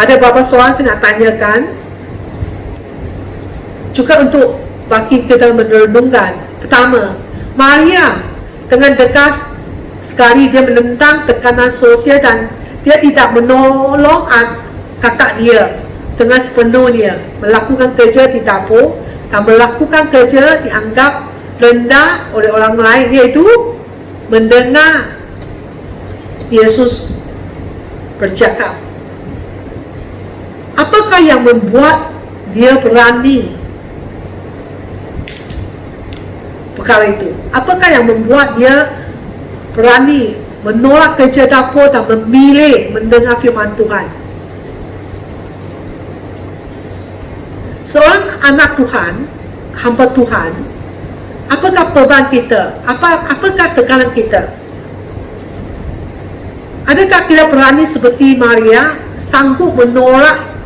ada beberapa soalan saya nak tanyakan juga untuk bagi kita merenungkan. Pertama, Maria dengan tegas sekali dia menentang tekanan sosial dan dia tidak menolong kakak dia dengan sepenuhnya, melakukan kerja di dapur dan melakukan kerja dianggap rendah oleh orang lain, iaitu mendengar Yesus bercakap. Apakah yang membuat dia berani perkara itu? Apakah yang membuat dia berani menolak kerja dapur dan memilih mendengar firman Tuhan? Seorang anak Tuhan, hamba Tuhan, apakah beban kita? Apakah tekanan kita? Adakah kita berani seperti Maria, sanggup menolak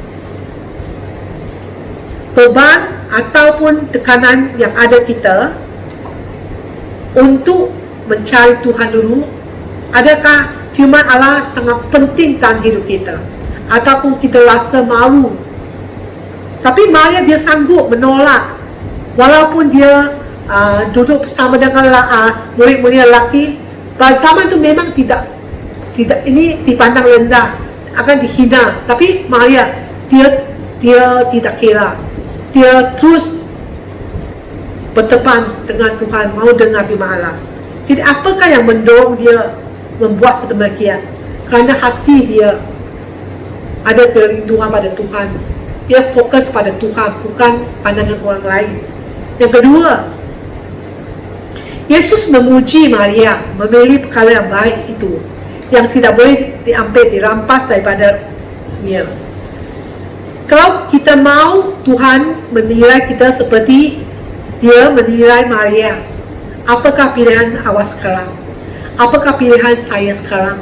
beban ataupun tekanan yang ada kita untuk mencari Tuhan dulu? Adakah firman Allah sangat penting dalam hidup kita? Ataupun kita rasa malu? Tapi Maria dia sanggup menolak, walaupun dia duduk bersama dengan murid-murid lelaki. Pada zaman itu memang tidak ini dipandang rendah, akan dihina. Tapi Maria dia tidak kira, dia terus bertepan dengan Tuhan, mau dengar firman Allah. Jadi apakah yang mendorong dia membuat sedemikian? Kerana hati dia ada kerinduan pada Tuhan. Dia fokus pada Tuhan, bukan pandangan orang lain. Yang kedua, Yesus memuji Maria, memilih perkara yang baik itu. yang tidak boleh diambil, dirampas daripada dia. Kalau kita mau Tuhan menilai kita seperti dia menilai Maria, apakah pilihan awak sekarang? Apakah pilihan saya sekarang?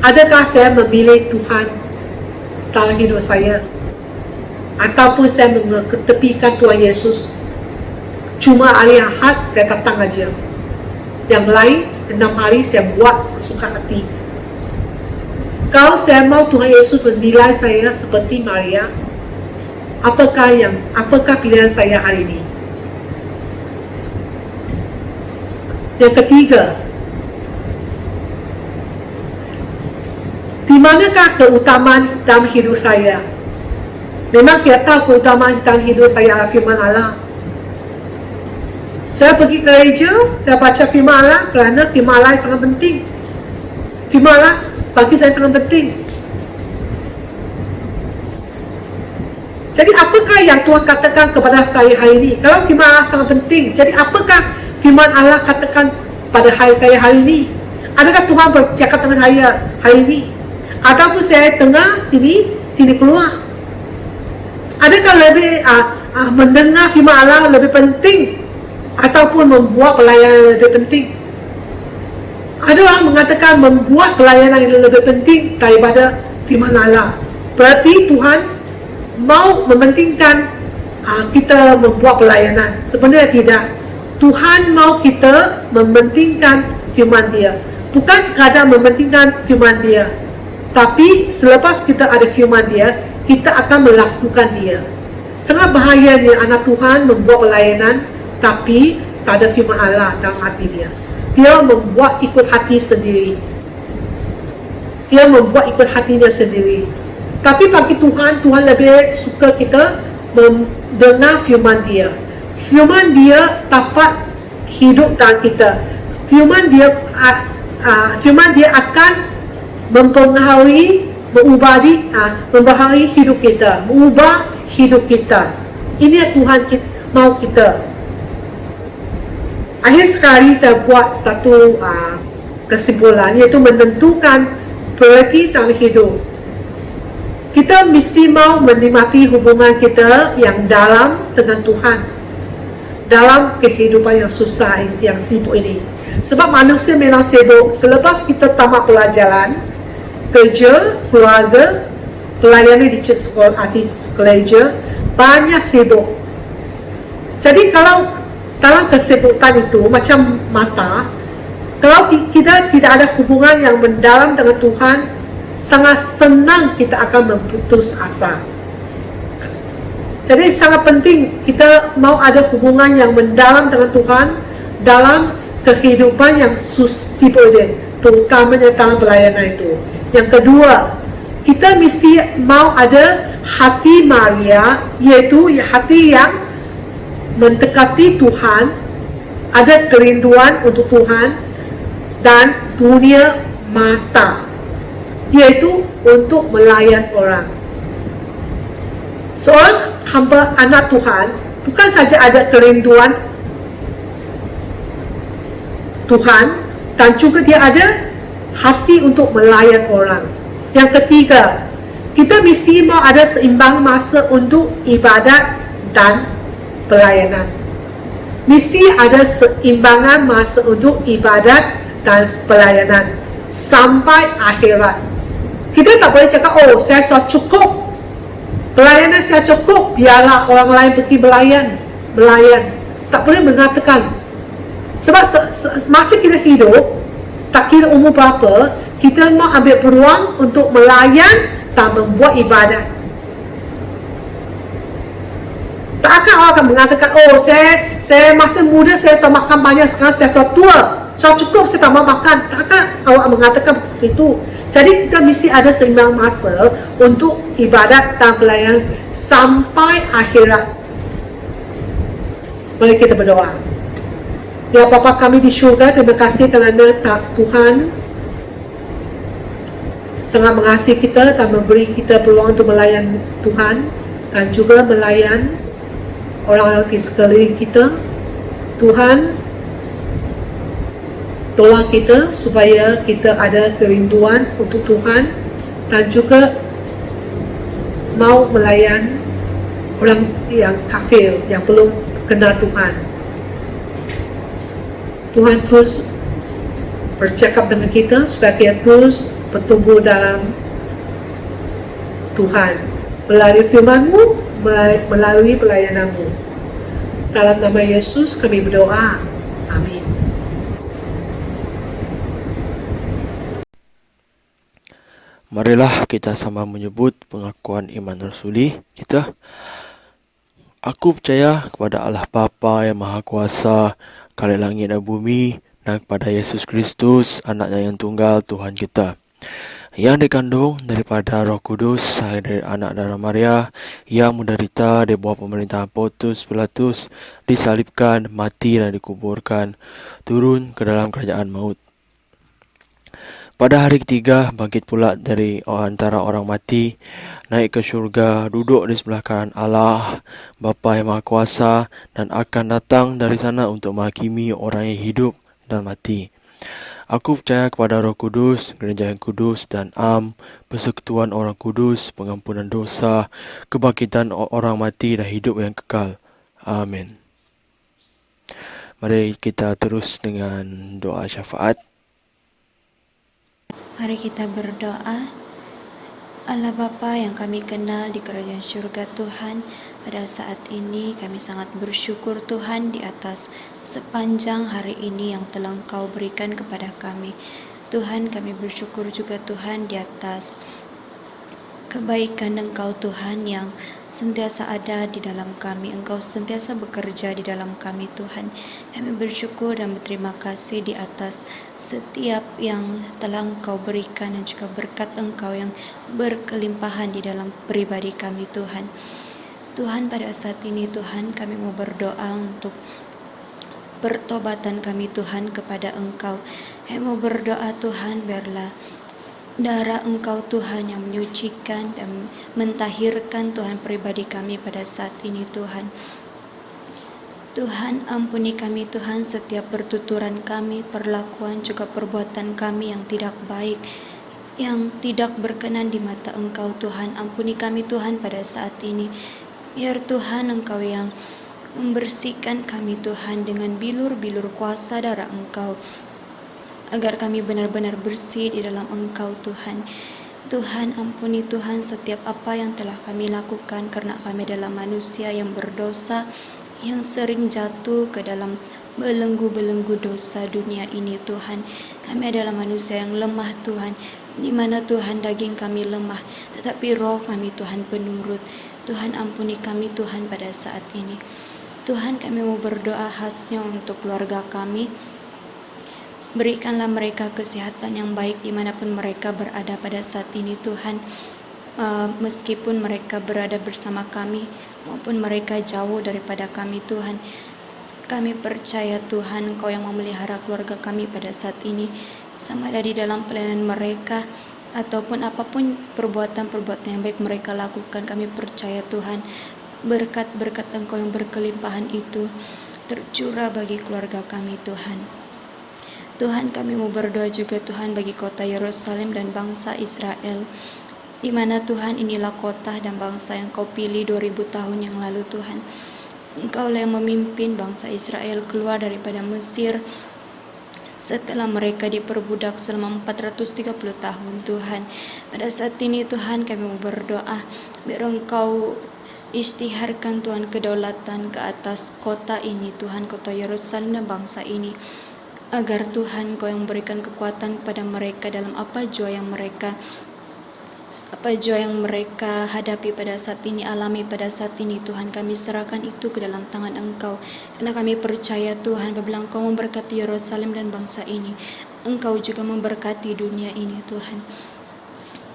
Adakah saya memilih Tuhan dalam hidup saya? Ataupun saya mengetepikan Tuhan Yesus? Cuma hari Ahad saya datang aja. Yang lain 6 hari saya buat sesuka hati. Kalau saya mau Tuhan Yesus menilai saya seperti Maria, apakah pilihan saya hari ini? Yang ketiga, di manakah keutamaan dalam hidup saya? Memang kita tahu keutamaan dalam hidup saya adalah firman Allah. Saya pergi ke gereja, saya baca firman Allah kerana firman Allah sangat penting. Firman Allah bagi saya sangat penting. Jadi apakah yang Tuhan katakan kepada saya hari ini? Kalau firman Allah sangat penting, jadi apakah firman Allah katakan pada saya hari ini? Adakah Tuhan bercakap dengan saya hari ini? Ataupun saya tengah sini keluar? Adakah lebih mendengar firman Allah lebih penting ataupun membuat pelayanan lebih penting? Ada orang mengatakan membuat pelayanan yang lebih penting daripada firman Allah. Berarti Tuhan mau mementingkan kita membuat pelayanan. Sebenarnya tidak. Tuhan mau kita mementingkan firman Dia. Bukan sekadar mementingkan firman Dia, tapi selepas kita ada firman Dia, kita akan melakukan Dia. Sangat bahayanya anak Tuhan membuat pelayanan tapi tak ada firman Allah dalam hati dia. Dia membuat ikut hati sendiri. Dia membuat ikut hatinya sendiri. Tapi bagi Tuhan, Tuhan lebih suka kita mendengar firman Dia. Firman Dia dapat hidup dalam kita. Firman Dia akan mempengaruhi, mempengaruhi hidup kita, mengubah hidup kita. Ini yang Tuhan mau kita. Akhir sekali saya buat satu kesimpulan, iaitu menentukan prioriti dalam hidup. Kita mesti mau menikmati hubungan kita yang dalam dengan Tuhan dalam kehidupan yang susah, yang sibuk ini. Sebab manusia memang sibuk. Selepas kita tamat pelajaran, kerja, keluarga, pelayanan di sekolah, di gereja, banyak sibuk. Jadi kalau dalam kesibukan itu macam mata, kalau kita tidak ada hubungan yang mendalam dengan Tuhan, sangat senang kita akan memutus asa. Jadi sangat penting kita mau ada hubungan yang mendalam dengan Tuhan dalam kehidupan yang sibuk ini, terutamanya dalam pelayanan itu. Yang kedua, kita mesti mau ada hati Maria, iaitu hati yang mendekati Tuhan, ada kerinduan untuk Tuhan dan dunia mata, iaitu untuk melayan orang. Seorang hamba anak Tuhan bukan saja ada kerinduan Tuhan, dan juga dia ada hati untuk melayan orang. Yang ketiga, kita mesti mau ada seimbang masa untuk ibadat dan pelayanan. Mesti ada seimbangan masa untuk ibadat dan pelayanan sampai akhirat. Kita tak boleh cakap, oh saya sudah cukup, pelayanan saya cukup, biarlah orang lain pergi melayan. Tak boleh mengatakan. Sebab masa kita hidup, tak kira umur berapa, kita mau ambil peluang untuk melayan dan membuat ibadat. Tak akan orang akan mengatakan, oh saya masa muda saya sudah makan banyak, sekarang saya sudah tua, saya cukup, saya tak mau makan. Tak akan orang mengatakan seperti itu. Jadi kita mesti ada seimbang masa untuk ibadat dan pelayanan sampai akhirat. Mari kita berdoa. Ya Bapa kami di syurga, terima kasih kerana Tuhan sangat mengasihi kita dan memberi kita peluang untuk melayan Tuhan dan juga melayan orang-orang di sekeliling kita. Tuhan, tolong kita supaya kita ada kerinduan untuk Tuhan dan juga mau melayan orang yang kafir, yang belum kenal Tuhan. Tuhan terus bercakap dengan kita supaya kita terus bertumbuh dalam Tuhan melalui firman-Mu, melalui pelayanan-Mu. Dalam nama Yesus kami berdoa. Amin. Marilah kita sama menyebut pengakuan iman rasuli kita. Aku percaya kepada Allah Bapa yang Maha Kuasa, Khalik langit dan bumi, dan kepada Yesus Kristus, anaknya yang tunggal, Tuhan kita, yang dikandung daripada Roh Kudus, dari anak darah Maria, yang menderita di bawah pemerintahan Pontius Pilatus, disalibkan, mati dan dikuburkan, turun ke dalam kerajaan maut. Pada hari ketiga, bangkit pula dari antara orang mati, naik ke syurga, duduk di sebelah kanan Allah, Bapa yang Maha Kuasa, dan akan datang dari sana untuk menghakimi orang yang hidup dan mati. Aku percaya kepada Roh Kudus, gereja yang kudus dan persekutuan orang kudus, pengampunan dosa, kebangkitan orang mati dan hidup yang kekal. Amin. Mari kita terus dengan doa syafaat. Mari kita berdoa. Allah Bapa yang kami kenal di kerajaan syurga Tuhan, pada saat ini kami sangat bersyukur Tuhan di atas sepanjang hari ini yang telah Engkau berikan kepada kami. Tuhan, kami bersyukur juga Tuhan di atas kebaikan Engkau Tuhan yang sentiasa ada di dalam kami. Engkau sentiasa bekerja di dalam kami Tuhan. Kami bersyukur dan berterima kasih di atas setiap yang telah Engkau berikan dan juga berkat Engkau yang berkelimpahan di dalam pribadi kami Tuhan. Tuhan, pada saat ini Tuhan kami mau berdoa untuk pertobatan kami Tuhan kepada Engkau. Kami mau berdoa Tuhan, biarlah darah Engkau Tuhan yang menyucikan dan mentahirkan Tuhan pribadi kami pada saat ini Tuhan. Tuhan, ampuni kami Tuhan setiap pertuturan kami, perlakuan juga perbuatan kami yang tidak baik, yang tidak berkenan di mata Engkau Tuhan. Ampuni kami Tuhan pada saat ini. Biar Tuhan Engkau yang membersihkan kami Tuhan dengan bilur-bilur kuasa darah Engkau, agar kami benar-benar bersih di dalam Engkau Tuhan. Tuhan, ampuni Tuhan setiap apa yang telah kami lakukan, karena kami adalah manusia yang berdosa, yang sering jatuh ke dalam belenggu-belenggu dosa dunia ini Tuhan. Kami adalah manusia yang lemah Tuhan, di mana Tuhan daging kami lemah, tetapi roh kami Tuhan penurut. Tuhan, ampuni kami Tuhan pada saat ini. Tuhan, kami mau berdoa khasnya untuk keluarga kami. Berikanlah mereka kesehatan yang baik dimanapun mereka berada pada saat ini Tuhan. Meskipun mereka berada bersama kami maupun mereka jauh daripada kami Tuhan, kami percaya Tuhan Engkau yang memelihara keluarga kami pada saat ini, sama ada di dalam pelayanan mereka ataupun apapun perbuatan-perbuatan yang baik mereka lakukan. Kami percaya Tuhan, berkat-berkat Engkau yang berkelimpahan itu tercurah bagi keluarga kami Tuhan. Tuhan, kami mau berdoa juga Tuhan bagi kota Yerusalem dan bangsa Israel, di mana Tuhan inilah kota dan bangsa yang Kau pilih 2000 tahun yang lalu Tuhan. Engkaulah yang memimpin bangsa Israel keluar daripada Mesir setelah mereka diperbudak selama 430 tahun Tuhan. Pada saat ini Tuhan kami mau berdoa, biar Engkau isytiharkan Tuhan kedaulatan ke atas kota ini Tuhan, kota Yerusalem dan bangsa ini, agar Tuhan Kau yang memberikan kekuatan kepada mereka dalam apa jua yang mereka hadapi pada saat ini, alami pada saat ini Tuhan. Kami serahkan itu ke dalam tangan Engkau, karena kami percaya Tuhan, apabila Engkau memberkati Yerusalem dan bangsa ini, Engkau juga memberkati dunia ini Tuhan.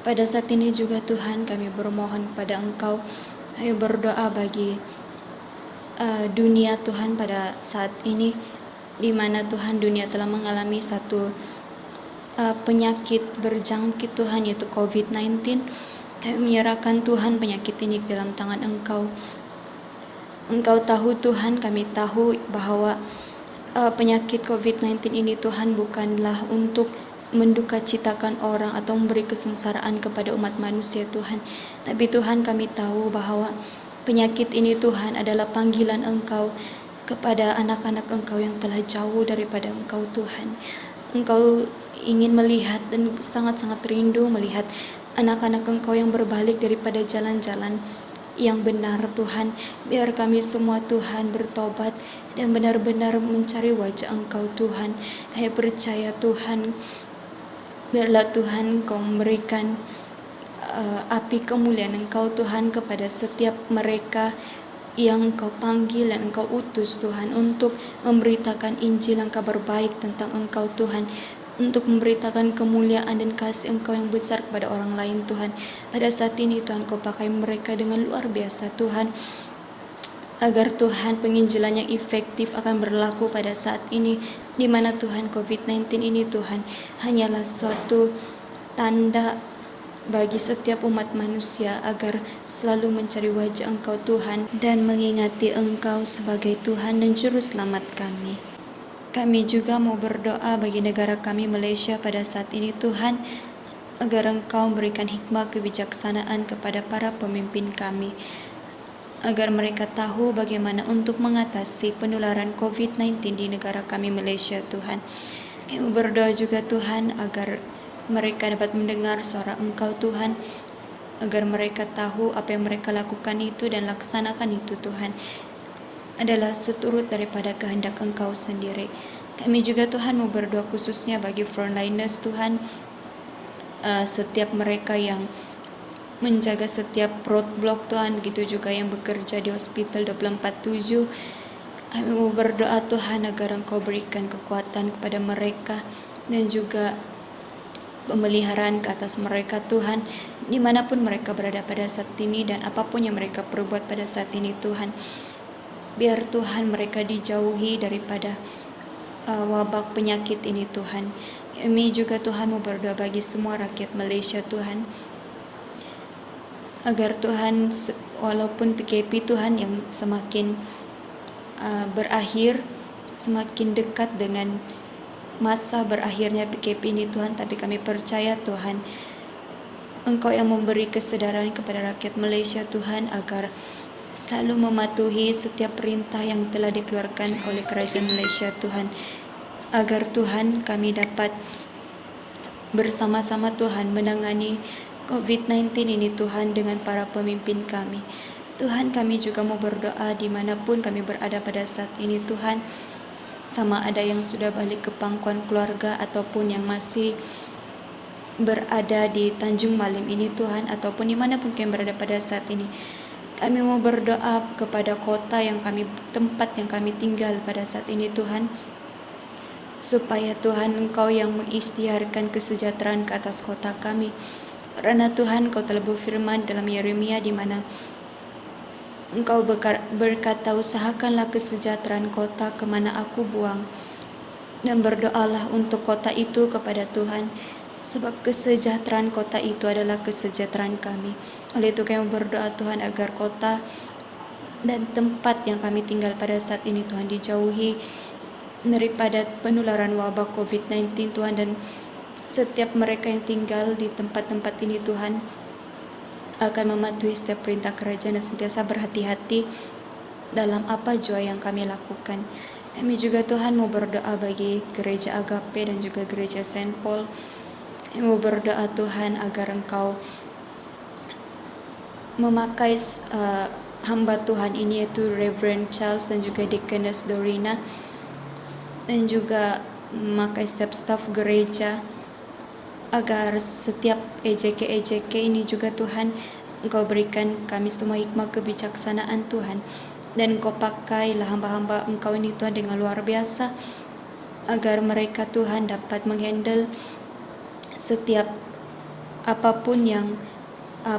Pada saat ini juga Tuhan kami bermohon pada Engkau, kami berdoa bagi dunia Tuhan pada saat ini, di mana Tuhan dunia telah mengalami satu penyakit berjangkit Tuhan, yaitu COVID-19. Kami menyerahkan Tuhan penyakit ini ke dalam tangan Engkau. Engkau tahu Tuhan, kami tahu bahwa penyakit COVID-19 ini Tuhan bukanlah untuk mendukacitakan orang atau memberi kesengsaraan kepada umat manusia Tuhan. Tapi Tuhan, kami tahu bahwa penyakit ini Tuhan adalah panggilan Engkau kepada anak-anak Engkau yang telah jauh daripada Engkau Tuhan. Engkau ingin melihat dan sangat-sangat rindu melihat anak-anak Engkau yang berbalik daripada jalan-jalan yang benar Tuhan. Biar kami semua Tuhan bertobat dan benar-benar mencari wajah Engkau Tuhan. Kami percaya Tuhan, biarlah Tuhan Kau memberikan api kemuliaan Engkau Tuhan kepada setiap mereka yang Engkau panggil dan Engkau utus Tuhan untuk memberitakan Injil yang kabar baik tentang Engkau Tuhan, untuk memberitakan kemuliaan dan kasih Engkau yang besar kepada orang lain Tuhan. Pada saat ini Tuhan, Kau pakai mereka dengan luar biasa Tuhan, agar Tuhan penginjilan yang efektif akan berlaku pada saat ini, di mana Tuhan COVID-19 ini Tuhan hanyalah suatu tanda bagi setiap umat manusia agar selalu mencari wajah Engkau Tuhan dan mengingati Engkau sebagai Tuhan dan Juru Selamat kami. Kami juga mau berdoa bagi negara kami Malaysia pada saat ini Tuhan, agar Engkau memberikan hikmah kebijaksanaan kepada para pemimpin kami, agar mereka tahu bagaimana untuk mengatasi penularan COVID-19 di negara kami Malaysia Tuhan. Kami berdoa juga Tuhan agar mereka dapat mendengar suara Engkau Tuhan, agar mereka tahu apa yang mereka lakukan itu dan laksanakan itu Tuhan adalah seturut daripada kehendak Engkau sendiri. Kami juga Tuhan mau berdoa khususnya bagi frontliners Tuhan, setiap mereka yang menjaga setiap roadblock Tuhan, begitu juga yang bekerja di hospital 24/7. Kami mau berdoa Tuhan agar Engkau berikan kekuatan kepada mereka dan juga pemeliharaan ke atas mereka Tuhan, dimanapun mereka berada pada saat ini dan apapun yang mereka perbuat pada saat ini Tuhan. Biar Tuhan mereka dijauhi daripada wabak penyakit ini Tuhan. Kami juga Tuhan mau berdoa bagi semua rakyat Malaysia Tuhan, agar Tuhan walaupun PKP Tuhan yang semakin berakhir, semakin dekat dengan masa berakhirnya PKP ini Tuhan, tapi kami percaya Tuhan, Engkau yang memberi kesedaran kepada rakyat Malaysia Tuhan agar selalu mematuhi setiap perintah yang telah dikeluarkan oleh kerajaan Malaysia Tuhan, agar Tuhan kami dapat bersama-sama Tuhan menangani COVID-19 ini Tuhan dengan para pemimpin kami. Tuhan, kami juga mau berdoa dimanapun kami berada pada saat ini Tuhan, sama ada yang sudah balik ke pangkuan keluarga ataupun yang masih berada di Tanjung Malim ini Tuhan, ataupun dimanapun kami berada pada saat ini. Kami mau berdoa kepada kota yang tempat yang kami tinggal pada saat ini Tuhan, supaya Tuhan Engkau yang mengisytiharkan kesejahteraan ke atas kota kami. Karena Tuhan Kau telah berfirman dalam Yeremia di mana Engkau berkata, usahakanlah kesejahteraan kota kemana aku buang, dan berdoalah untuk kota itu kepada Tuhan, sebab kesejahteraan kota itu adalah kesejahteraan kami. Oleh itu kami berdoa Tuhan agar kota dan tempat yang kami tinggal pada saat ini Tuhan dijauhi daripada penularan wabah COVID-19 Tuhan, dan setiap mereka yang tinggal di tempat-tempat ini Tuhan akan mematuhi setiap perintah kerajaan dan sentiasa berhati-hati dalam apa jua yang kami lakukan. Kami juga Tuhan mau berdoa bagi gereja Agape dan juga gereja Saint Paul. Kami mau berdoa Tuhan agar Engkau memakai hamba Tuhan ini, yaitu Reverend Charles dan juga Deaconess Dorina, dan juga memakai setiap staf gereja, agar setiap EJK ini juga Tuhan Engkau berikan kami semua hikmah kebijaksanaan Tuhan, dan Engkau pakailah hamba-hamba Engkau ini Tuhan dengan luar biasa, agar mereka Tuhan dapat menghandle setiap apapun yang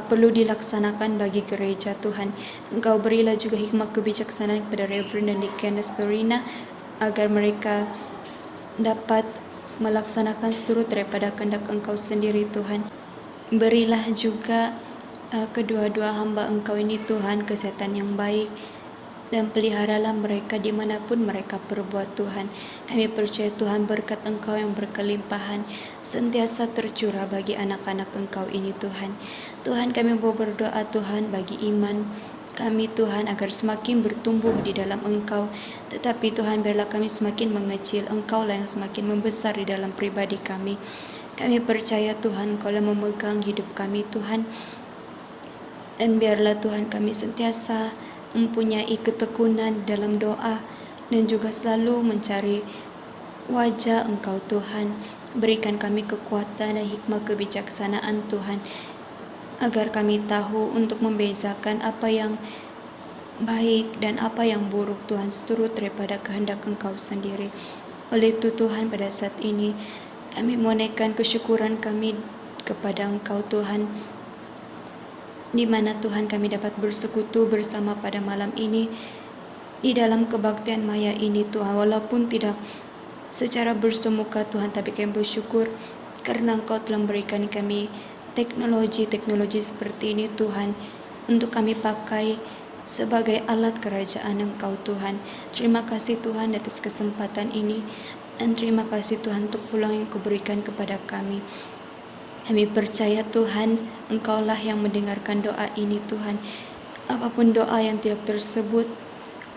perlu dilaksanakan bagi gereja Tuhan. Engkau berilah juga hikmah kebijaksanaan kepada Reverend dan Deaconess Dorina, agar mereka dapat melaksanakan seturut daripada kehendak Engkau sendiri Tuhan. Berilah juga kedua-dua hamba Engkau ini Tuhan kesehatan yang baik, dan peliharalah mereka dimanapun mereka berbuat Tuhan. Kami percaya Tuhan berkat Engkau yang berkelimpahan sentiasa tercurah bagi anak-anak Engkau ini Tuhan. Tuhan, kami mau berdoa Tuhan bagi iman kami Tuhan agar semakin bertumbuh di dalam Engkau. Tetapi Tuhan, biarlah kami semakin mengecil, Engkau lah yang semakin membesar di dalam pribadi kami. Kami percaya Tuhan Engkau lah memegang hidup kami Tuhan. Dan biarlah Tuhan kami sentiasa mempunyai ketekunan dalam doa dan juga selalu mencari wajah Engkau Tuhan. Berikan kami kekuatan dan hikmah kebijaksanaan Tuhan, agar kami tahu untuk membezakan apa yang baik dan apa yang buruk Tuhan, seturut daripada kehendak Engkau sendiri. Oleh itu Tuhan, pada saat ini kami menaikkan kesyukuran kami kepada Engkau Tuhan, di mana Tuhan kami dapat bersekutu bersama pada malam ini di dalam kebaktian maya ini Tuhan, walaupun tidak secara bersemuka Tuhan, tapi kami bersyukur karena Engkau telah memberikan kami teknologi seperti ini Tuhan, untuk kami pakai sebagai alat kerajaan Engkau Tuhan. Terima kasih Tuhan atas kesempatan ini, dan terima kasih Tuhan untuk peluang yang Kau berikan kepada kami. Kami percaya Tuhan, Engkaulah yang mendengarkan doa ini Tuhan. Apapun doa yang tidak tersebut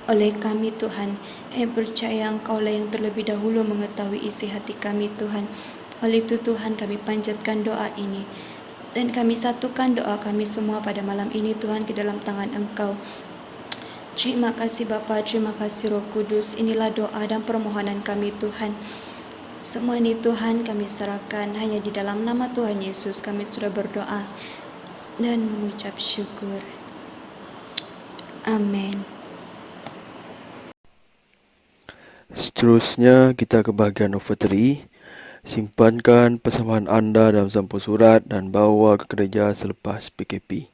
oleh kami Tuhan, kami percaya Engkaulah yang terlebih dahulu mengetahui isi hati kami Tuhan. Oleh itu Tuhan, kami panjatkan doa ini, dan kami satukan doa kami semua pada malam ini Tuhan ke dalam tangan Engkau. Terima kasih Bapa, terima kasih Roh Kudus. Inilah doa dan permohonan kami Tuhan. Semua ini Tuhan kami serahkan, hanya di dalam nama Tuhan Yesus kami sudah berdoa dan mengucap syukur. Amin. Seterusnya kita ke bahagian offertory. Simpankan persembahan anda dalam sampul surat dan bawa ke gereja selepas PKP.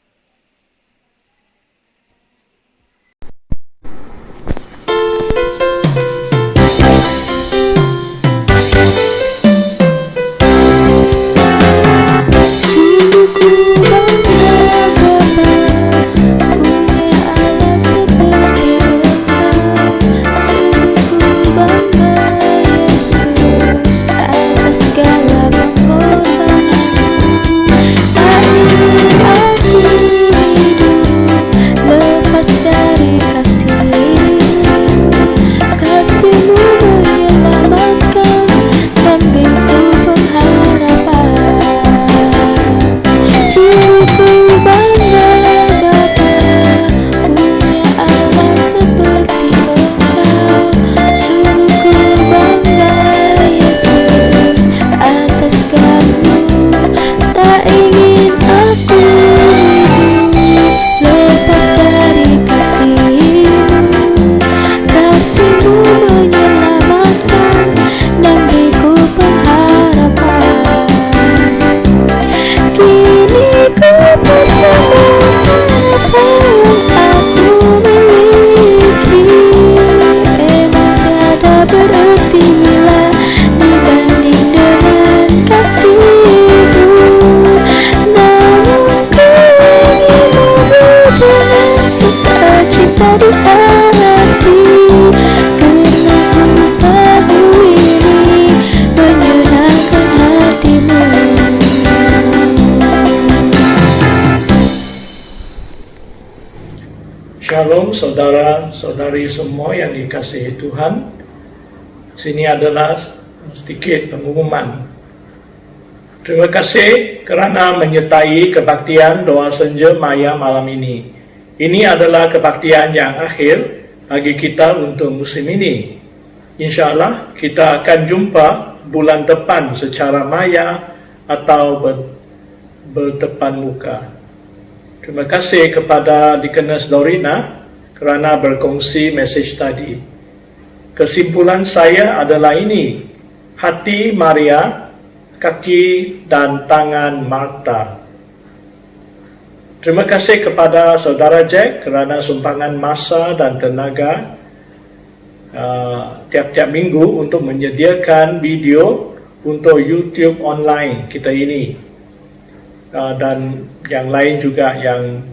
Shalom saudara-saudari semua yang dikasihi Tuhan. Sini adalah sedikit pengumuman. Terima kasih kerana menyertai kebaktian doa senja maya malam ini. Ini adalah kebaktian yang akhir bagi kita untuk musim ini. InsyaAllah kita akan jumpa bulan depan secara maya atau berdepan muka. Terima kasih kepada Deaconess Dorina kerana berkongsi mesej tadi. Kesimpulan saya adalah ini: hati Maria, kaki dan tangan Marta. Terima kasih kepada Saudara Jack kerana sumbangan masa dan tenaga tiap-tiap minggu untuk menyediakan video untuk YouTube online kita ini. Dan yang lain juga yang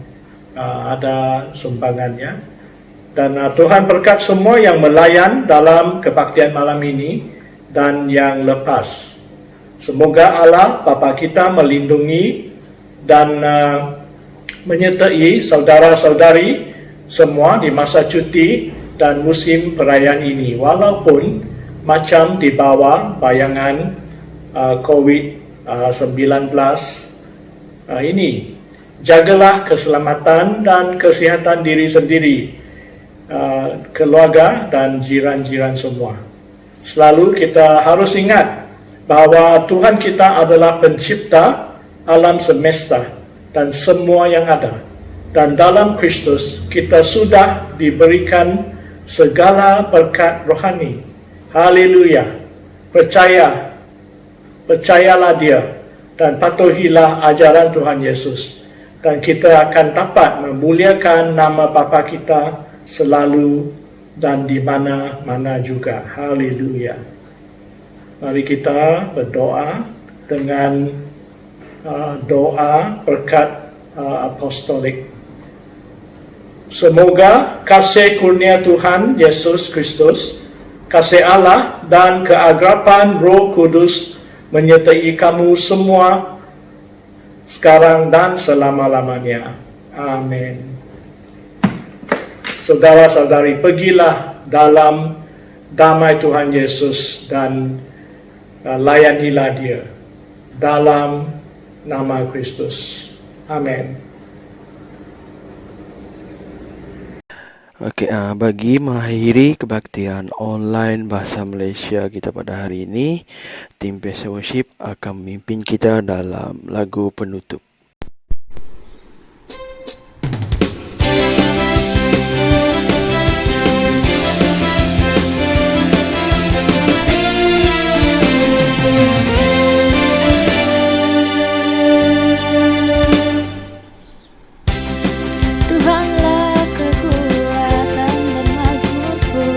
ada sumbangannya. Dan Tuhan berkat semua yang melayan dalam kebaktian malam ini dan yang lepas. Semoga Allah Bapa kita melindungi dan menyertai saudara-saudari semua di masa cuti dan musim perayaan ini, walaupun macam di bawah bayangan COVID-19 ini. Jagalah keselamatan dan kesihatan diri sendiri, keluarga dan jiran-jiran semua. Selalu kita harus ingat bahwa Tuhan kita adalah pencipta alam semesta dan semua yang ada. Dan dalam Kristus kita sudah diberikan segala berkat rohani. Haleluya. Percayalah dia dan patuhilah ajaran Tuhan Yesus. Dan kita akan dapat memuliakan nama Bapa kita selalu dan di mana-mana juga. Haleluya. Mari kita berdoa dengan doa berkat apostolik. Semoga kasih kurnia Tuhan Yesus Kristus, kasih Allah dan keakraban Roh Kudus menyertai kamu semua sekarang dan selama-lamanya. Amin. Saudara-saudari, pergilah dalam damai Tuhan Yesus dan layanilah dia dalam nama Kristus. Amin. Oke, bagi mengakhiri kebaktian online Bahasa Malaysia kita pada hari ini, tim Praise Worship akan memimpin kita dalam lagu penutup. Tuhanlah kekuatan dan mazmurku,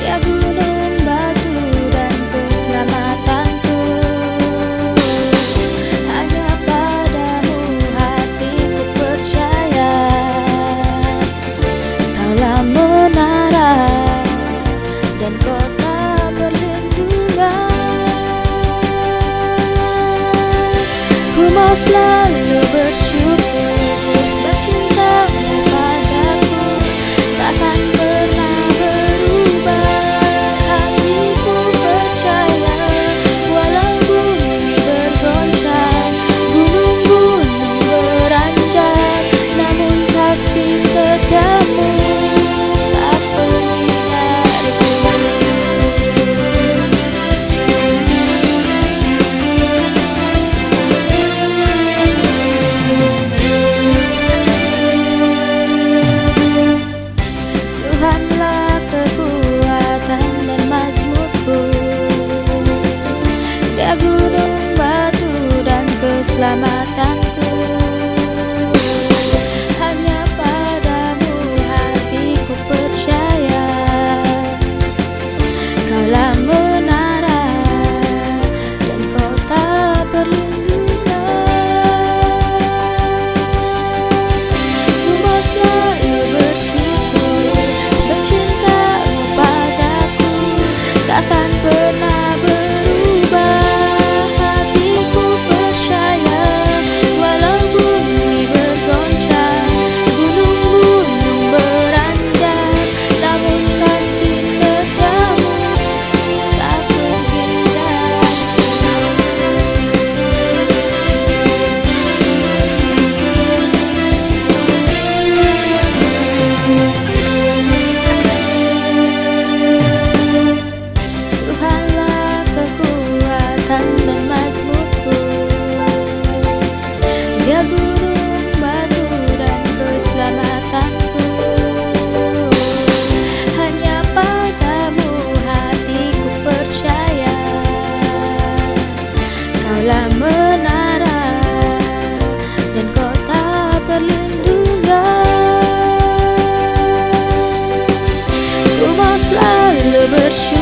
Dia gunung batu dan keselamatanku. Hanya padamu hatiku percaya, Kaulah menara dan kota perlindungan. Ku mau selalu bersyukur sebab cintamu padaku takkan pernah berubah. Hatiku percaya walau bumi bergoncang, gunung-gunung beranjak, namun kasih setiamu tak pergi dariku. Tuhanlah kekuatan dan mazmurku, Dia gunung batu dan keselamatanku. Hanya padamu hatiku percaya, Kaulah menara dan kota perlindungan. Ku mau selalu bersyukur sebab cintamu padaku takkan pernah berubah. Hatiku percaya walau bumi bergoncang, gunung-gunung beranjak, namun kasih setiamu tak pergi Tuhanlah kekuatan dan mazmurku, Dia gunung batu dan keselamatanku. Hanya padamu hatiku percaya, Kaulah menara dan kota perlindungan. Ku mau selalu bersyukur